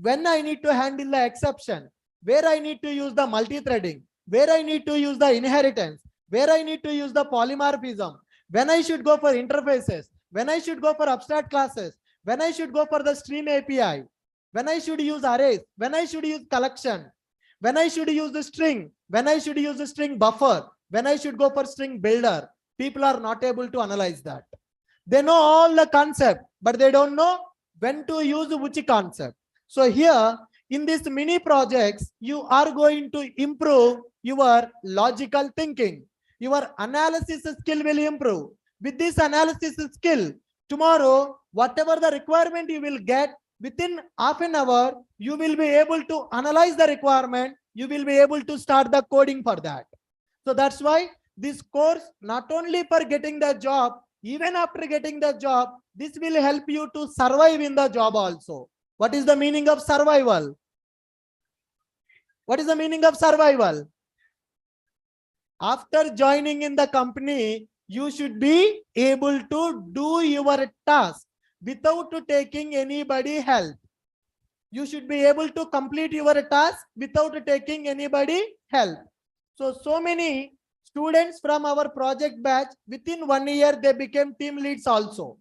When I need to handle the exception? Where I need to use the multi-threading? Where I need to use the inheritance? Where I need to use the polymorphism? When I should go for interfaces? When I should go for abstract classes? When I should go for the stream API? When I should use arrays? When I should use collection? When I should use the string? When I should use the string buffer? When I should go for string builder? People are not able to analyze that. They know all the concept, but they don't know when to use which concept. So here in these mini projects, you are going to improve your logical thinking. Your analysis skill will improve. With this analysis skill, tomorrow, whatever the requirement you will get, within half an hour, you will be able to analyze the requirement. You will be able to start the coding for that. So that's why this course, not only for getting the job, even after getting the job, this will help you to survive in the job also. What is the meaning of survival? What is the meaning of survival? After joining in the company, you should be able to do your task without taking anybody help. You should be able to complete your task without taking anybody help. So many students from our project batch, within 1 year, they became team leads also.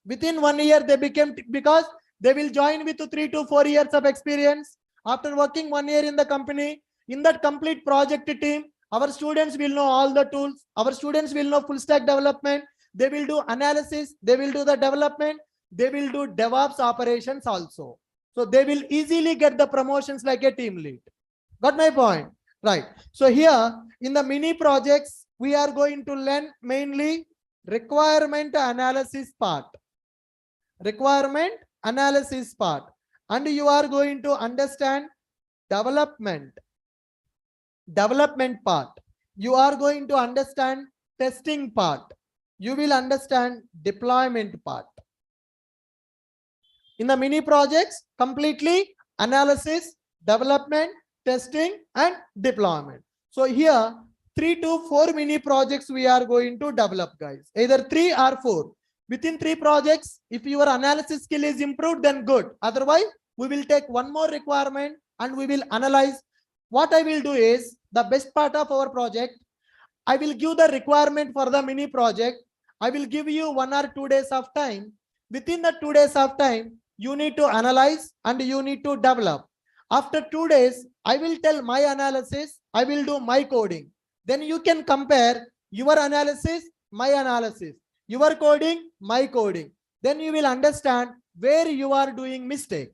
Within 1 year, they became, because they will join with 3 to 4 years of experience. After working 1 year in the company, in that complete project team, our students will know all the tools. Our students will know full stack development. They will do analysis. They will do the development. They will do DevOps operations also. So they will easily get the promotions like a team lead. Got my point? Right. So here in the mini projects, we are going to learn mainly requirement analysis part. Requirement analysis part. And you are going to understand development part. You are going to understand testing part. You will understand deployment part. In the mini projects, completely analysis, development, testing, and deployment. So here, 3 to 4 mini projects we are going to develop, guys. Either 3 or 4. Within 3 projects, if your analysis skill is improved, then good. Otherwise, we will take one more requirement and we will analyze. What I will do is, the best part of our project, I will give the requirement for the mini project. I will give you 1 or 2 days of time. Within the 2 days of time, you need to analyze and you need to develop. After 2 days, I will tell my analysis. I will do my coding. Then you can compare your analysis, my analysis, your coding, my coding. Then you will understand where you are doing mistake.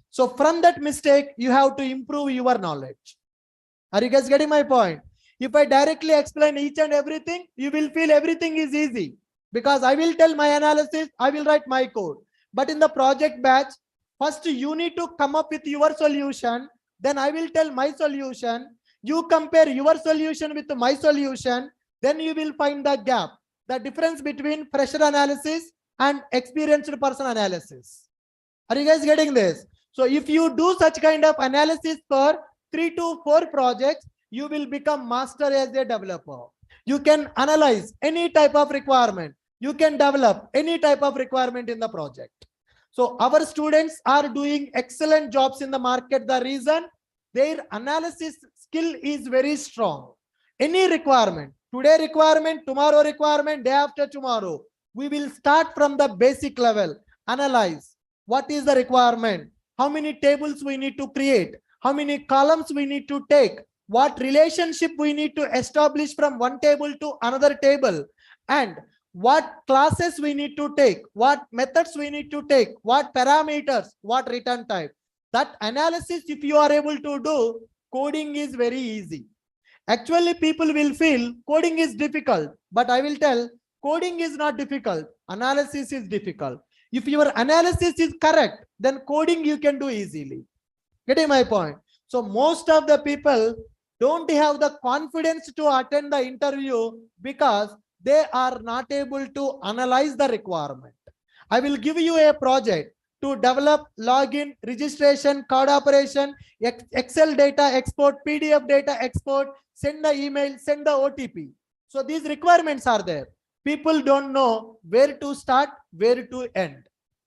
So from that mistake, you have to improve your knowledge. Are you guys getting my point? If I directly explain each and everything, you will feel everything is easy because I will tell my analysis, I will write my code. But in the project batch, first you need to come up with your solution. Then I will tell my solution. You compare your solution with my solution. Then you will find the gap, the difference between fresher analysis and experienced person analysis. Are you guys getting this? So if you do such kind of analysis for 3 to 4 projects, you will become master as a developer. You can analyze any type of requirement. You can develop any type of requirement in the project. So our students are doing excellent jobs in the market. The reason, their analysis skill is very strong. Any requirement, today requirement, tomorrow requirement, day after tomorrow, we will start from the basic level. Analyze what is the requirement, how many tables we need to create, how many columns we need to take, what relationship we need to establish from one table to another table, and what classes we need to take, what methods we need to take, what parameters, what return type. That analysis, if you are able to do, coding is very easy. Actually, people will feel coding is difficult, but I will tell coding is not difficult. Analysis is difficult. If your analysis is correct, then coding you can do easily. Getting my point? So most of the people don't have the confidence to attend the interview because they are not able to analyze the requirement. I will give you a project to develop login, registration, card operation, Excel data export, PDF data export, send the email, send the OTP. So these requirements are there. People don't know where to start, where to end.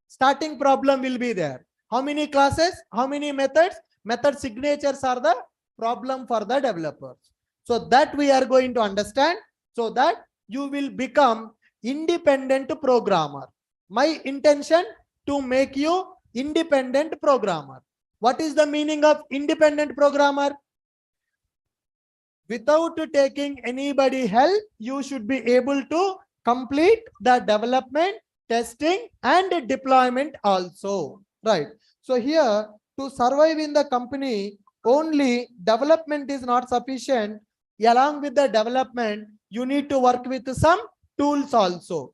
Starting problem will be there. How many classes, how many methods? Method signatures are the problem for the developers. So that we are going to understand so that you will become independent programmer. My intention to make you independent programmer. What is the meaning of independent programmer? Without taking anybody help, you should be able to complete the development, testing, and deployment also. Right. So here, to survive in the company, only development is not sufficient. Along with the development, you need to work with some tools also.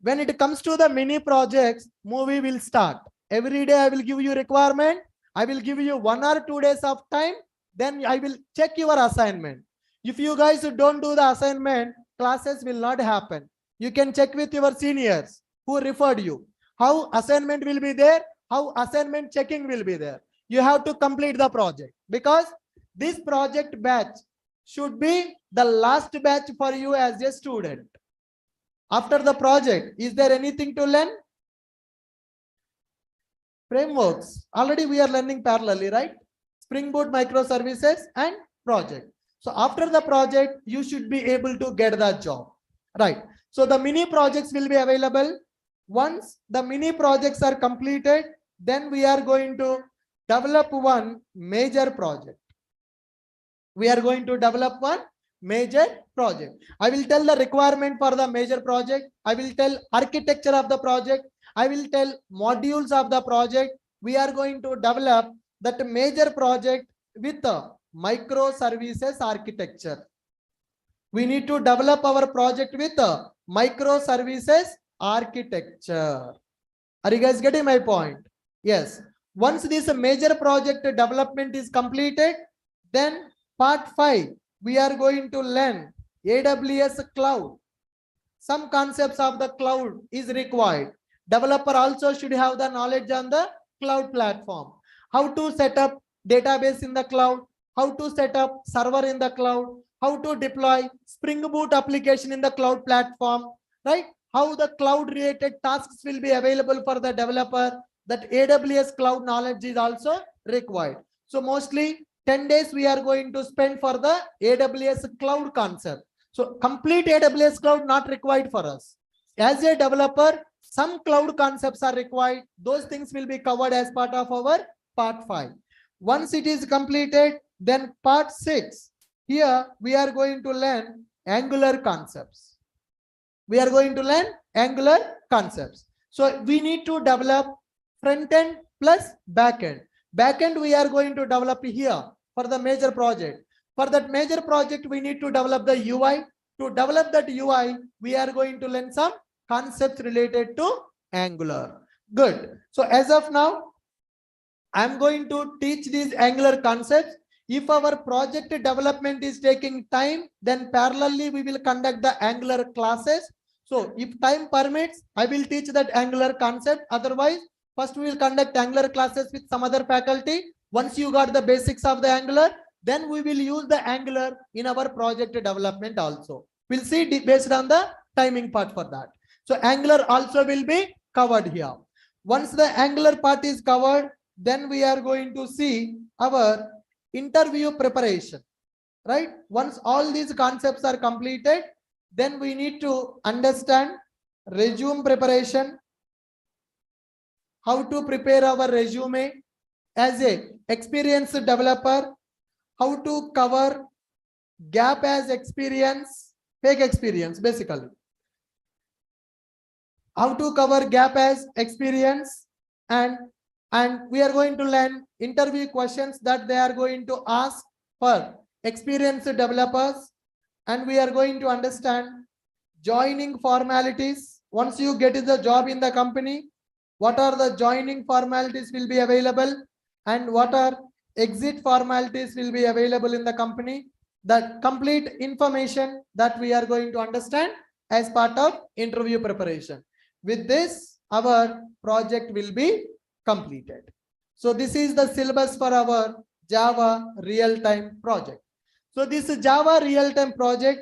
When it comes to the mini projects, movie will start. Every day I will give you requirement. I will give you 1 or 2 days of time. Then I will check your assignment. If you guys don't do the assignment, classes will not happen. You can check with your seniors who referred you. How assignment will be there, how assignment checking will be there. You have to complete the project, because this project batch should be the last batch for you as a student. After the project, is there anything to learn? Frameworks. Already we are learning parallelly, right? Spring Boot, microservices, and project. So after the project, you should be able to get the job, right? So the mini projects will be available. Once the mini projects are completed, then we are going to develop one major project. We are going to develop one major project. I will tell the requirement for the major project. I will tell architecture of the project. I will tell modules of the project. We are going to develop that major project with a microservices architecture. We need to develop our project with a microservices architecture. Are you guys getting my point? Yes. Once this major project development is completed, then part 5, we are going to learn AWS cloud. Some concepts of the cloud is required. Developer also should have the knowledge on the cloud platform. How to set up database in the cloud, how to set up server in the cloud, how to deploy Spring Boot application in the cloud platform, right? How the cloud related tasks will be available for the developer. That AWS cloud knowledge is also required. So mostly 10 days we are going to spend for the AWS cloud concept. So complete AWS cloud not required for us. As a developer, some cloud concepts are required. Those things will be covered as part of our part 5. Once it is completed, then part 6. Here we are going to learn Angular concepts. We are going to learn Angular concepts. So we need to develop front end plus back end. Back end we are going to develop here for the major project. For that major project, we need to develop the UI. To develop that UI, we are going to learn some concepts related to Angular. Good. So as of now, I'm going to teach these Angular concepts. If our project development is taking time, then parallelly we will conduct the Angular classes. So if time permits, I will teach that Angular concept. Otherwise, first we will conduct Angular classes with some other faculty. Once you got the basics of the Angular, then we will use the Angular in our project development also. We'll see based on the timing part for that. So Angular also will be covered here. Once the Angular part is covered, then we are going to see our interview preparation, right? Once all these concepts are completed, then we need to understand resume preparation, how to prepare our resume as a experienced developer, how to cover gap as experience, fake experience basically. How to cover gap as experience, and we are going to learn interview questions that they are going to ask for experienced developers, and we are going to understand joining formalities. Once you get the job in the company, what are the joining formalities will be available, and what are exit formalities will be available in the company. The complete information that we are going to understand as part of interview preparation. With this, our project will be completed. So this is the syllabus for our Java real-time project. So this Java real-time project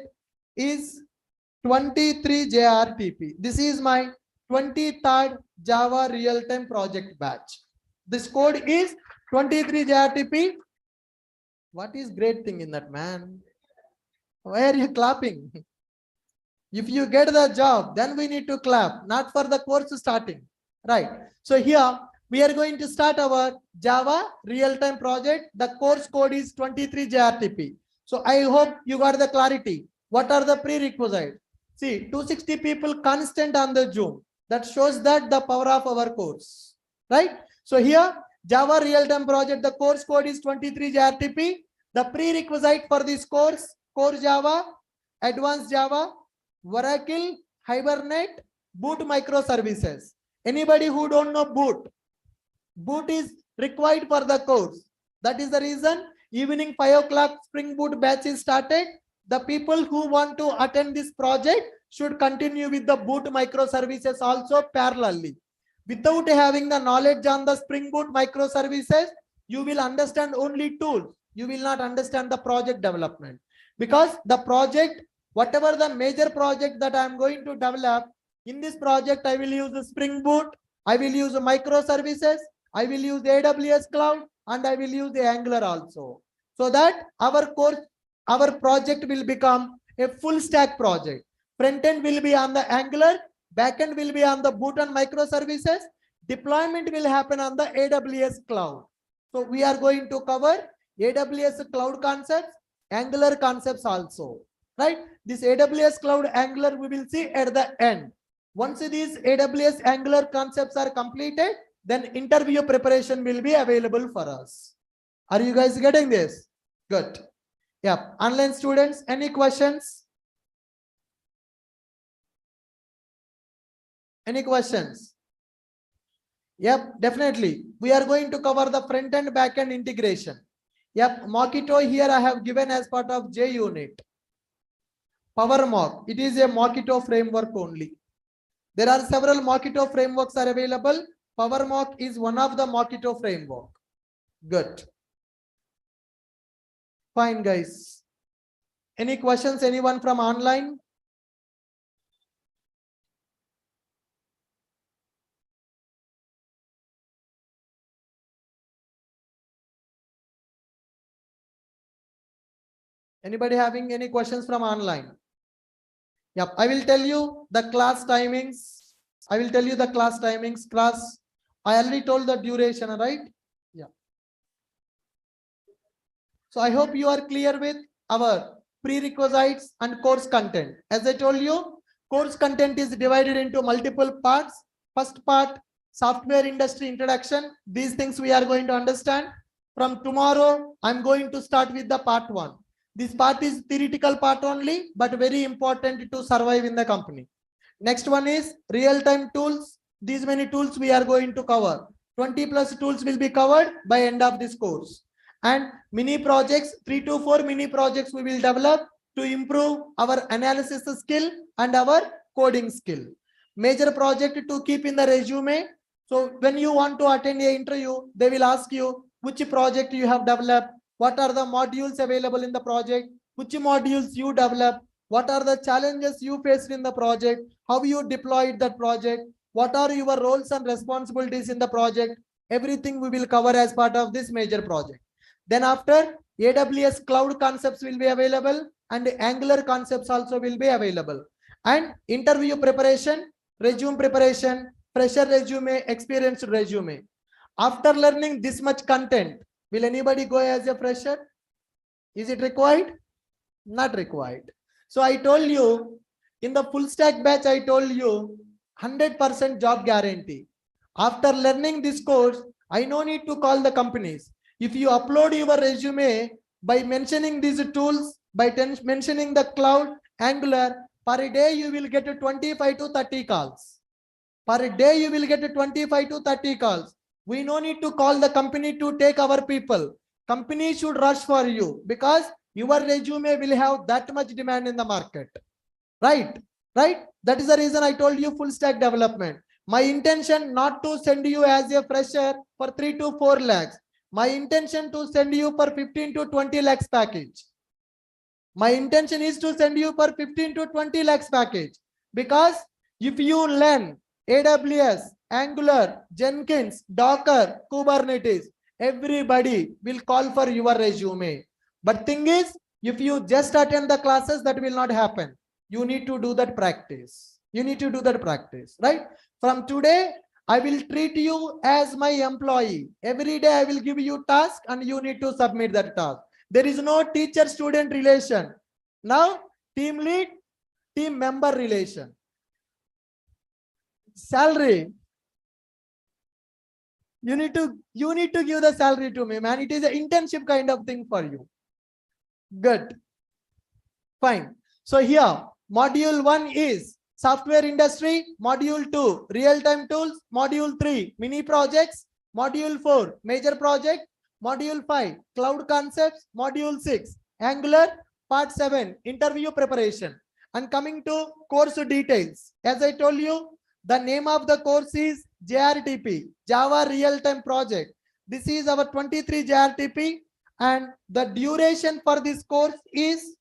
is 23 JRTP. This is my 23rd Java real-time project batch. This code is 23 JRTP. What is great thing in that, man? Why are you clapping? If you get the job, then we need to clap, not for the course starting, right? So here we are going to start our Java real-time project. The course code is 23 JRTP. So I hope you got the clarity. What are the prerequisites? See, 260 people constant on the Zoom. That shows that the power of our course, right? So here Java Real-Time Project, the course code is 23 JRTP. The prerequisite for this course, Core Java, Advanced Java, Oracle, Hibernate, Boot Microservices. Anybody who don't know Boot is required for the course. That is the reason evening 5 o'clock Spring Boot batch is started. The people who want to attend this project should continue with the Boot Microservices also parallelly. Without having the knowledge on the Spring Boot microservices, you will understand only tools. You will not understand the project development, because the project, whatever the major project that I am going to develop, in this project, I will use the Spring Boot, I will use the microservices, I will use the AWS cloud, and I will use the Angular also. So that our course, our project will become a full stack project. Front end will be on the Angular, backend will be on the Boot and microservices. Deployment will happen on the AWS cloud. So we are going to cover AWS cloud concepts, Angular concepts also, right? This AWS cloud Angular we will see at the end. Once these AWS Angular concepts are completed, then interview preparation will be available for us. Are you guys getting this? Good. Yeah. Online students, any questions? Any questions? Yep, definitely. We are going to cover the front end back end integration. Yep, Mockito here I have given as part of J unit. PowerMock, it is a Mockito framework only. There are several Mockito frameworks are available. PowerMock is one of the Mockito framework. Good. Fine, guys. Any questions? Anyone from online? Anybody having any questions from online? Yep, I will tell you the class timings. I will tell you the class timings. Class, I already told the duration, right? Yeah. So I hope you are clear with our prerequisites and course content. As I told you, course content is divided into multiple parts. First part, software industry introduction. These things we are going to understand. From tomorrow, I'm going to start with the part 1. This part is theoretical part only, but very important to survive in the company. Next one is real-time tools. These many tools we are going to cover. 20 plus tools will be covered by end of this course. And mini projects, 3 to 4 mini projects we will develop to improve our analysis skill and our coding skill. Major project to keep in the resume. So when you want to attend an interview, they will ask you which project you have developed, what are the modules available in the project, which modules you develop, what are the challenges you faced in the project, how you deployed that project, what are your roles and responsibilities in the project. Everything we will cover as part of this major project. Then after, AWS cloud concepts will be available and Angular concepts also will be available. And interview preparation, resume preparation, fresher resume, experienced resume. After learning this much content, will anybody go as a fresher? Is it required? Not required. So I told you in the full stack batch, I told you 100% job guarantee. After learning this course, I no need to call the companies. If you upload your resume by mentioning these tools, by mentioning the cloud, Angular, per day you will get 25 to 30 calls. Per day you will get 25 to 30 calls. We no need to call the company to take our people. Company should rush for you because your resume will have that much demand in the market. Right? Right? That is the reason I told you full stack development. My intention not to send you as a fresher for 3 to 4 lakhs. My intention to send you for 15 to 20 lakhs package. My intention is to send you for 15 to 20 lakhs package. Because if you learn AWS, Angular, Jenkins, Docker, Kubernetes, everybody will call for your resume. But thing is, if you just attend the classes, that will not happen. You need to do that practice. You need to do that practice, right? From today, I will treat you as my employee. Every day I will give you task and you need to submit that task. There is no teacher-student relation. Now, team lead, team member relation. Salary. You need to give the salary to me, man. It is an internship kind of thing for you. Good. Fine. So here, module 1 is software industry, module 2, real-time tools, module 3, mini projects, module 4, major project, module 5, cloud concepts, module 6, Angular, part 7, interview preparation. And coming to course details, as I told you, the name of the course is JRTP, Java Real-Time Project. This is our 23 JRTP, and the duration for this course is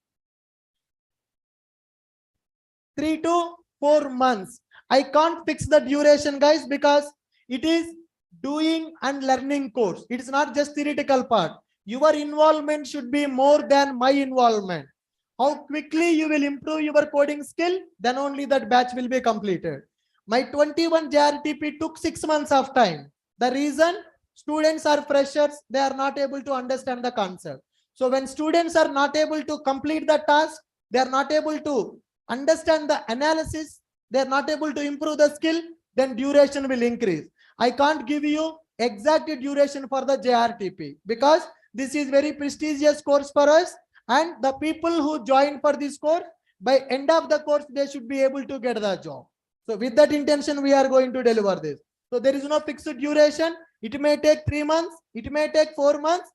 3 to 4 months. I can't fix the duration, guys, because it is doing and learning course. It is not just theoretical part. Your involvement should be more than my involvement. How quickly you will improve your coding skill, then only that batch will be completed. My 21 JRTP took 6 months of time. The reason, students are freshers, they are not able to understand the concept. So when students are not able to complete the task, they are not able to understand the analysis, they are not able to improve the skill, then duration will increase. I can't give you exact duration for the JRTP because this is very prestigious course for us, and the people who join for this course, by end of the course, they should be able to get the job. So with that intention, we are going to deliver this. So there is no fixed duration. It may take 3 months. It may take 4 months.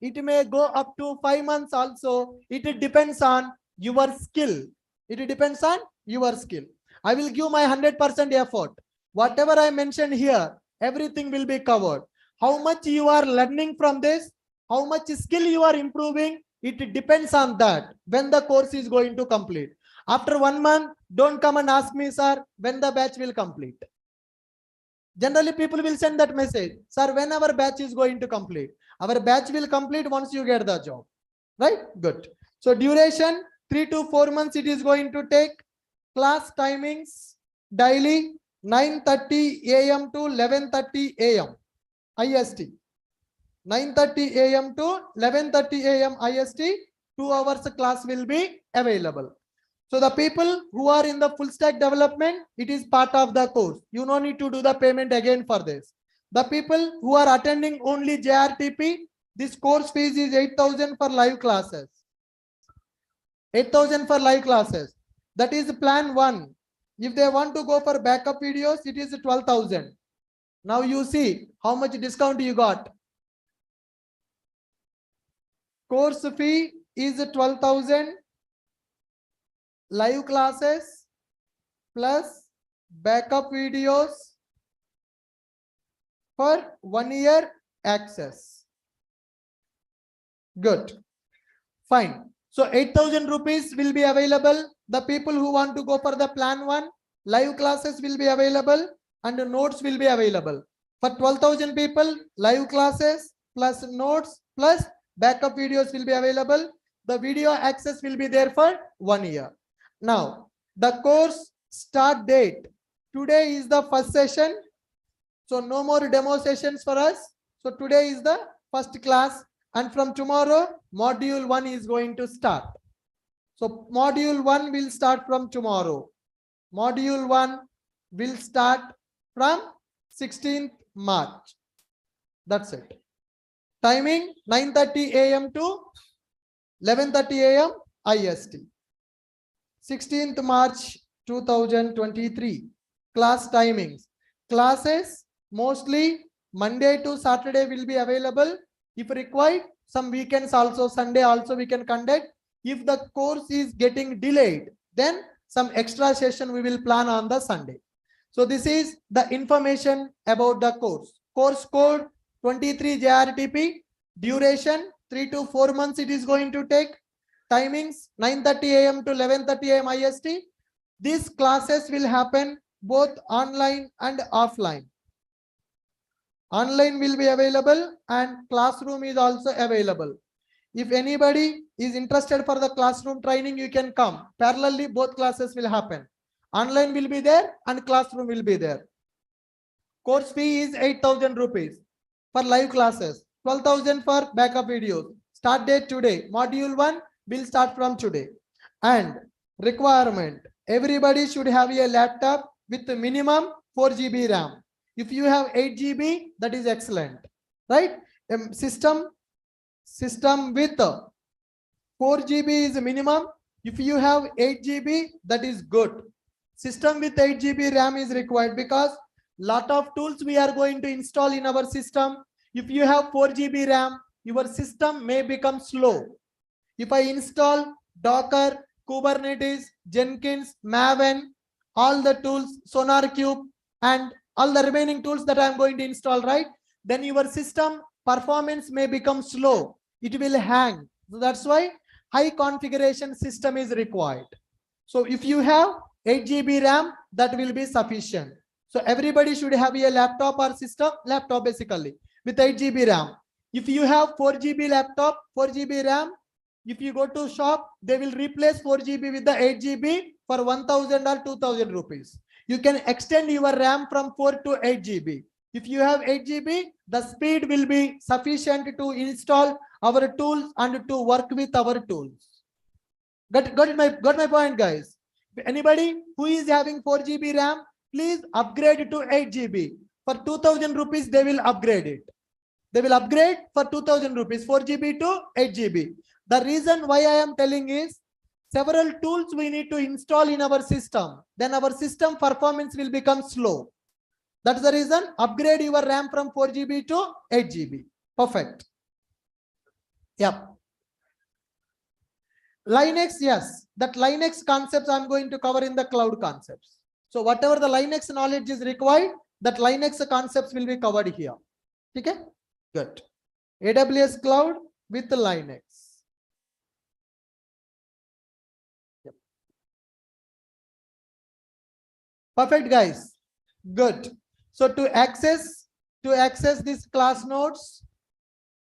It may go up to 5 months also. It depends on your skill. It depends on your skill. I will give my 100% effort. Whatever I mentioned here, everything will be covered. How much you are learning from this, how much skill you are improving, it depends on that when the course is going to complete. After 1 month, don't come and ask me, sir, when the batch will complete. Generally, people will send that message, sir, when our batch is going to complete. Our batch will complete once you get the job, right? Good. So duration, 3 to 4 months it is going to take. Class timings, daily 9:30 a.m. to 11:30 a.m. IST. 9:30 a.m. to 11:30 a.m. IST, 2 hours class will be available. So the people who are in the full stack development, it is part of the course. You no need to do the payment again for this. The people who are attending only JRTP, this course fees is 8,000 for live classes. 8,000 for live classes. That is plan 1. If they want to go for backup videos, it is 12,000. Now you see how much discount you got. Course fee is 12,000. Live classes plus backup videos for 1 year access. Good. Fine. So 8,000 rupees will be available. The people who want to go for the plan 1, live classes will be available and notes will be available. For 12,000 people, live classes plus notes plus backup videos will be available. The video access will be there for 1 year. Now, the course start date. Today is the first session. So no more demo sessions for us. So today is the first class. And from tomorrow, module 1 is going to start. So module 1 will start from tomorrow. Module 1 will start from 16th March. That's it. Timing 9:30 a.m. to 11:30 a.m. IST. 16th March 2023. Class timings. Classes mostly Monday to Saturday will be available. If required, some weekends also, Sunday also we can conduct. If the course is getting delayed, then some extra session we will plan on the Sunday. So this is the information about the course. Course code 23 JRTP. Duration 3 to 4 months it is going to take. Timings 9:30 a.m. to 11:30 a.m. IST. These classes will happen both online and offline. Online will be available and classroom is also available. If anybody is interested for the classroom training, you can come. Parallelly, both classes will happen. Online will be there and classroom will be there. Course fee is 8,000 rupees for live classes, 12,000 for backup videos. Start date today. Module 1 will start from today. And requirement, everybody should have a laptop with minimum 4 GB RAM. If you have 8 GB, that is excellent, right? System with 4 GB is minimum. If you have 8 GB, that is good. System with 8 GB RAM is required because lot of tools we are going to install in our system. If you have 4 GB RAM, your system may become slow. If I install Docker, Kubernetes, Jenkins, Maven, all the tools, SonarQube, and all the remaining tools that I'm going to install, right? Then your system performance may become slow. It will hang. So that's why high configuration system is required. So if you have 8 GB RAM, that will be sufficient. So everybody should have a laptop or system, laptop basically, with 8 GB RAM. If you have 4 GB laptop, 4 GB RAM, if you go to shop, they will replace 4 GB with the 8 GB for 1000 or 2000 rupees. You can extend your RAM from 4 to 8 GB. If you have 8 GB, the speed will be sufficient to install our tools and to work with our tools. Got my point, guys? Anybody who is having 4 GB RAM, please upgrade to 8 GB. For 2000 rupees, they will upgrade it. They will upgrade for 2000 rupees, 4 GB to 8 GB. The reason why I am telling is several tools we need to install in our system. Then our system performance will become slow. That's the reason upgrade your RAM from 4 GB to 8 GB. Perfect. Yep. Linux, yes. That Linux concepts I'm going to cover in the cloud concepts. So whatever the Linux knowledge is required, that Linux concepts will be covered here. Okay? Good. AWS cloud with Linux. Yep. Perfect, guys. Good. So to access this class notes,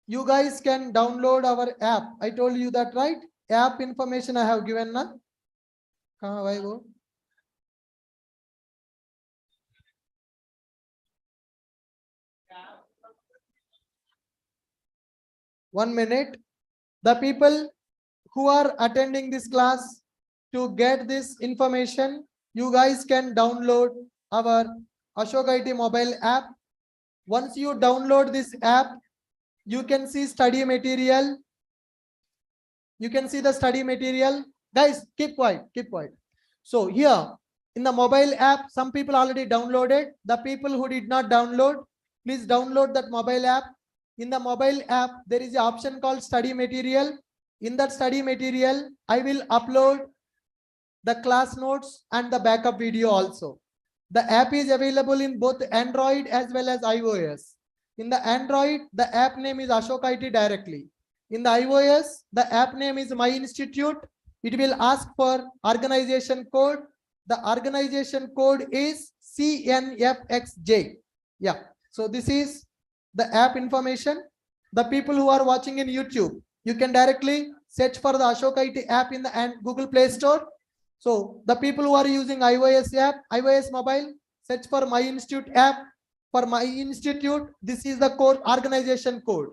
you guys can download our app. I told you that, right? App information I have given now. Why go? One minute. The people who are attending this class, to get this information, you guys can download our Ashok IT mobile app. Once you download this app, you can see study material. You can see the study material. Guys, keep quiet, keep quiet. So here in the mobile app, some people already downloaded. The people who did not download, please download that mobile app. In the mobile app, there is an option called study material. In that study material, I will upload the class notes and the backup video also. The app is available in both Android as well as iOS. In the Android, the app name is Ashok IT directly. In the iOS, the app name is My Institute. It will ask for organization code. The organization code is CNFXJ. Yeah. So this is the app information. The people who are watching in YouTube, you can directly search for the Ashok IT app in the Google Play Store. So the people who are using iOS app, iOS mobile, search for My Institute app. For My Institute, this is the code, organization code.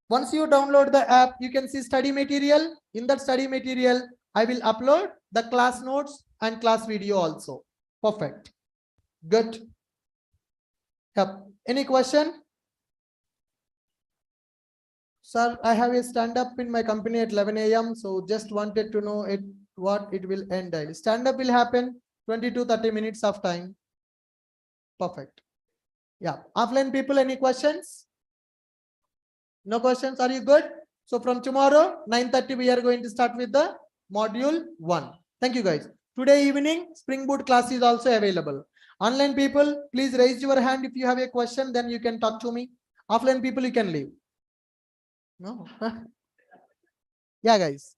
Once you download the app, you can see study material. In that study material, I will upload the class notes and class video also. Perfect. Good. Yep. Any question? Sir, I have a stand up in my company at 11 AM. So just wanted to know what it will end. Stand up will happen 20 to 30 minutes of time. Perfect. Yeah. Offline people, any questions? No questions. Are you good? So from tomorrow, 9:30, we are going to start with the module 1. Thank you, guys. Today evening, Spring Boot class is also available. Online people, please raise your hand if you have a question, then you can talk to me. Offline people, you can leave. No. Yeah, guys.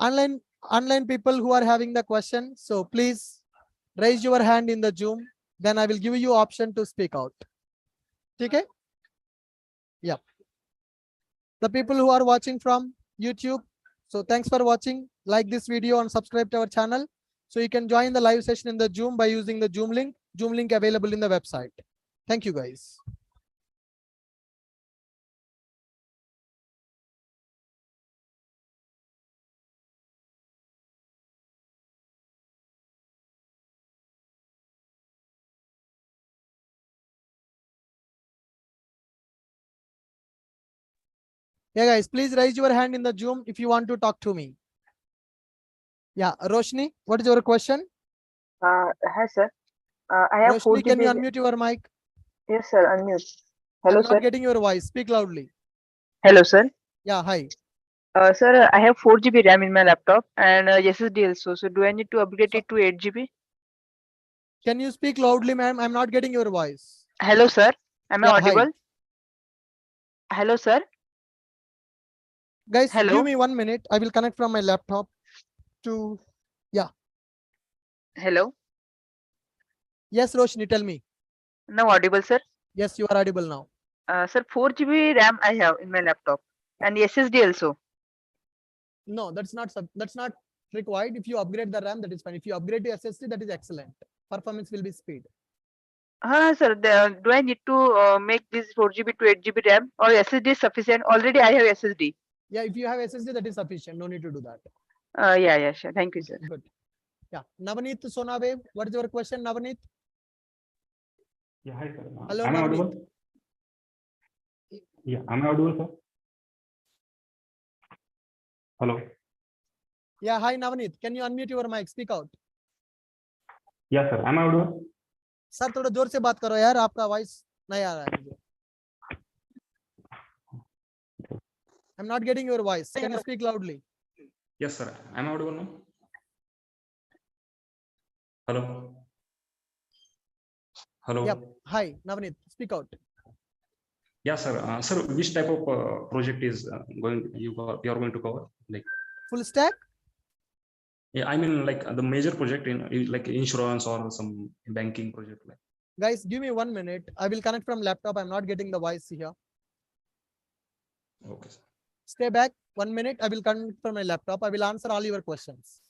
Online people who are having the question, so please raise your hand in the Zoom. Then I will give you option to speak out. Okay? Yeah. The people who are watching from YouTube, so thanks for watching. Like this video and subscribe to our channel. So you can join the live session in the Zoom by using the Zoom link available in the website. Thank you, guys. Yeah, guys, please raise your hand in the Zoom if you want to talk to me. Yeah, Roshni, what is your question? Hi, sir. I have Roshni, can 4 you GB. unmute your mic? Yes, sir. Unmute. Hello, I'm sir. not getting your voice. Speak loudly. Hello, sir. Yeah, hi. Sir, I have 4 GB RAM in my laptop and SSD also. So, do I need to upgrade So, it to 8 GB? can you speak loudly, ma'am? I'm not getting your voice. Hello, sir. Am I Yeah, hi. audible? Hello, sir. Guys, give Hello. me 1 minute. I will connect from my laptop to. Yeah. Hello. Yes, Roshni, tell me. Now audible, sir. Yes, you are audible now. Sir, 4 GB RAM I have in my laptop and SSD also. No, that's not required. If you upgrade the RAM, that is fine. If you upgrade to SSD, that is excellent. Performance will be speed. Sir. Do I need to make this 4 GB to 8 GB RAM or SSD is sufficient? Already I have SSD. Yeah, if you have SSD, that is sufficient. No need to do that. Yeah, sure. Thank you, Okay, sir. good. Yeah, Navneet Sonawave, what is your question, Navneet? Yeah, hi, sir. Hello, Am I Navneet. audible? Yeah, am I audible, sir? Hello. Yeah, hi, Navneet. Can you unmute your mic? Speak out. Yeah, sir. Am I audible? Sir थोड़ा जोर से बात करो यार, आपका voice नहीं आ रहा है मुझे. I'm not getting your voice. Can you speak loudly? Yes, sir. Am I audible now? Hello. Hello. Yep. Hi, Navneet. Speak out. Yeah, sir. Sir, which type of project is you are going to cover? Like, Full stack? yeah, I mean like the major project in like insurance or some banking project. Like. Guys, give me 1 minute. I will connect from laptop. I'm not getting the voice here. Okay, sir. Stay back 1 minute. I will connect from my laptop. I will answer all your questions.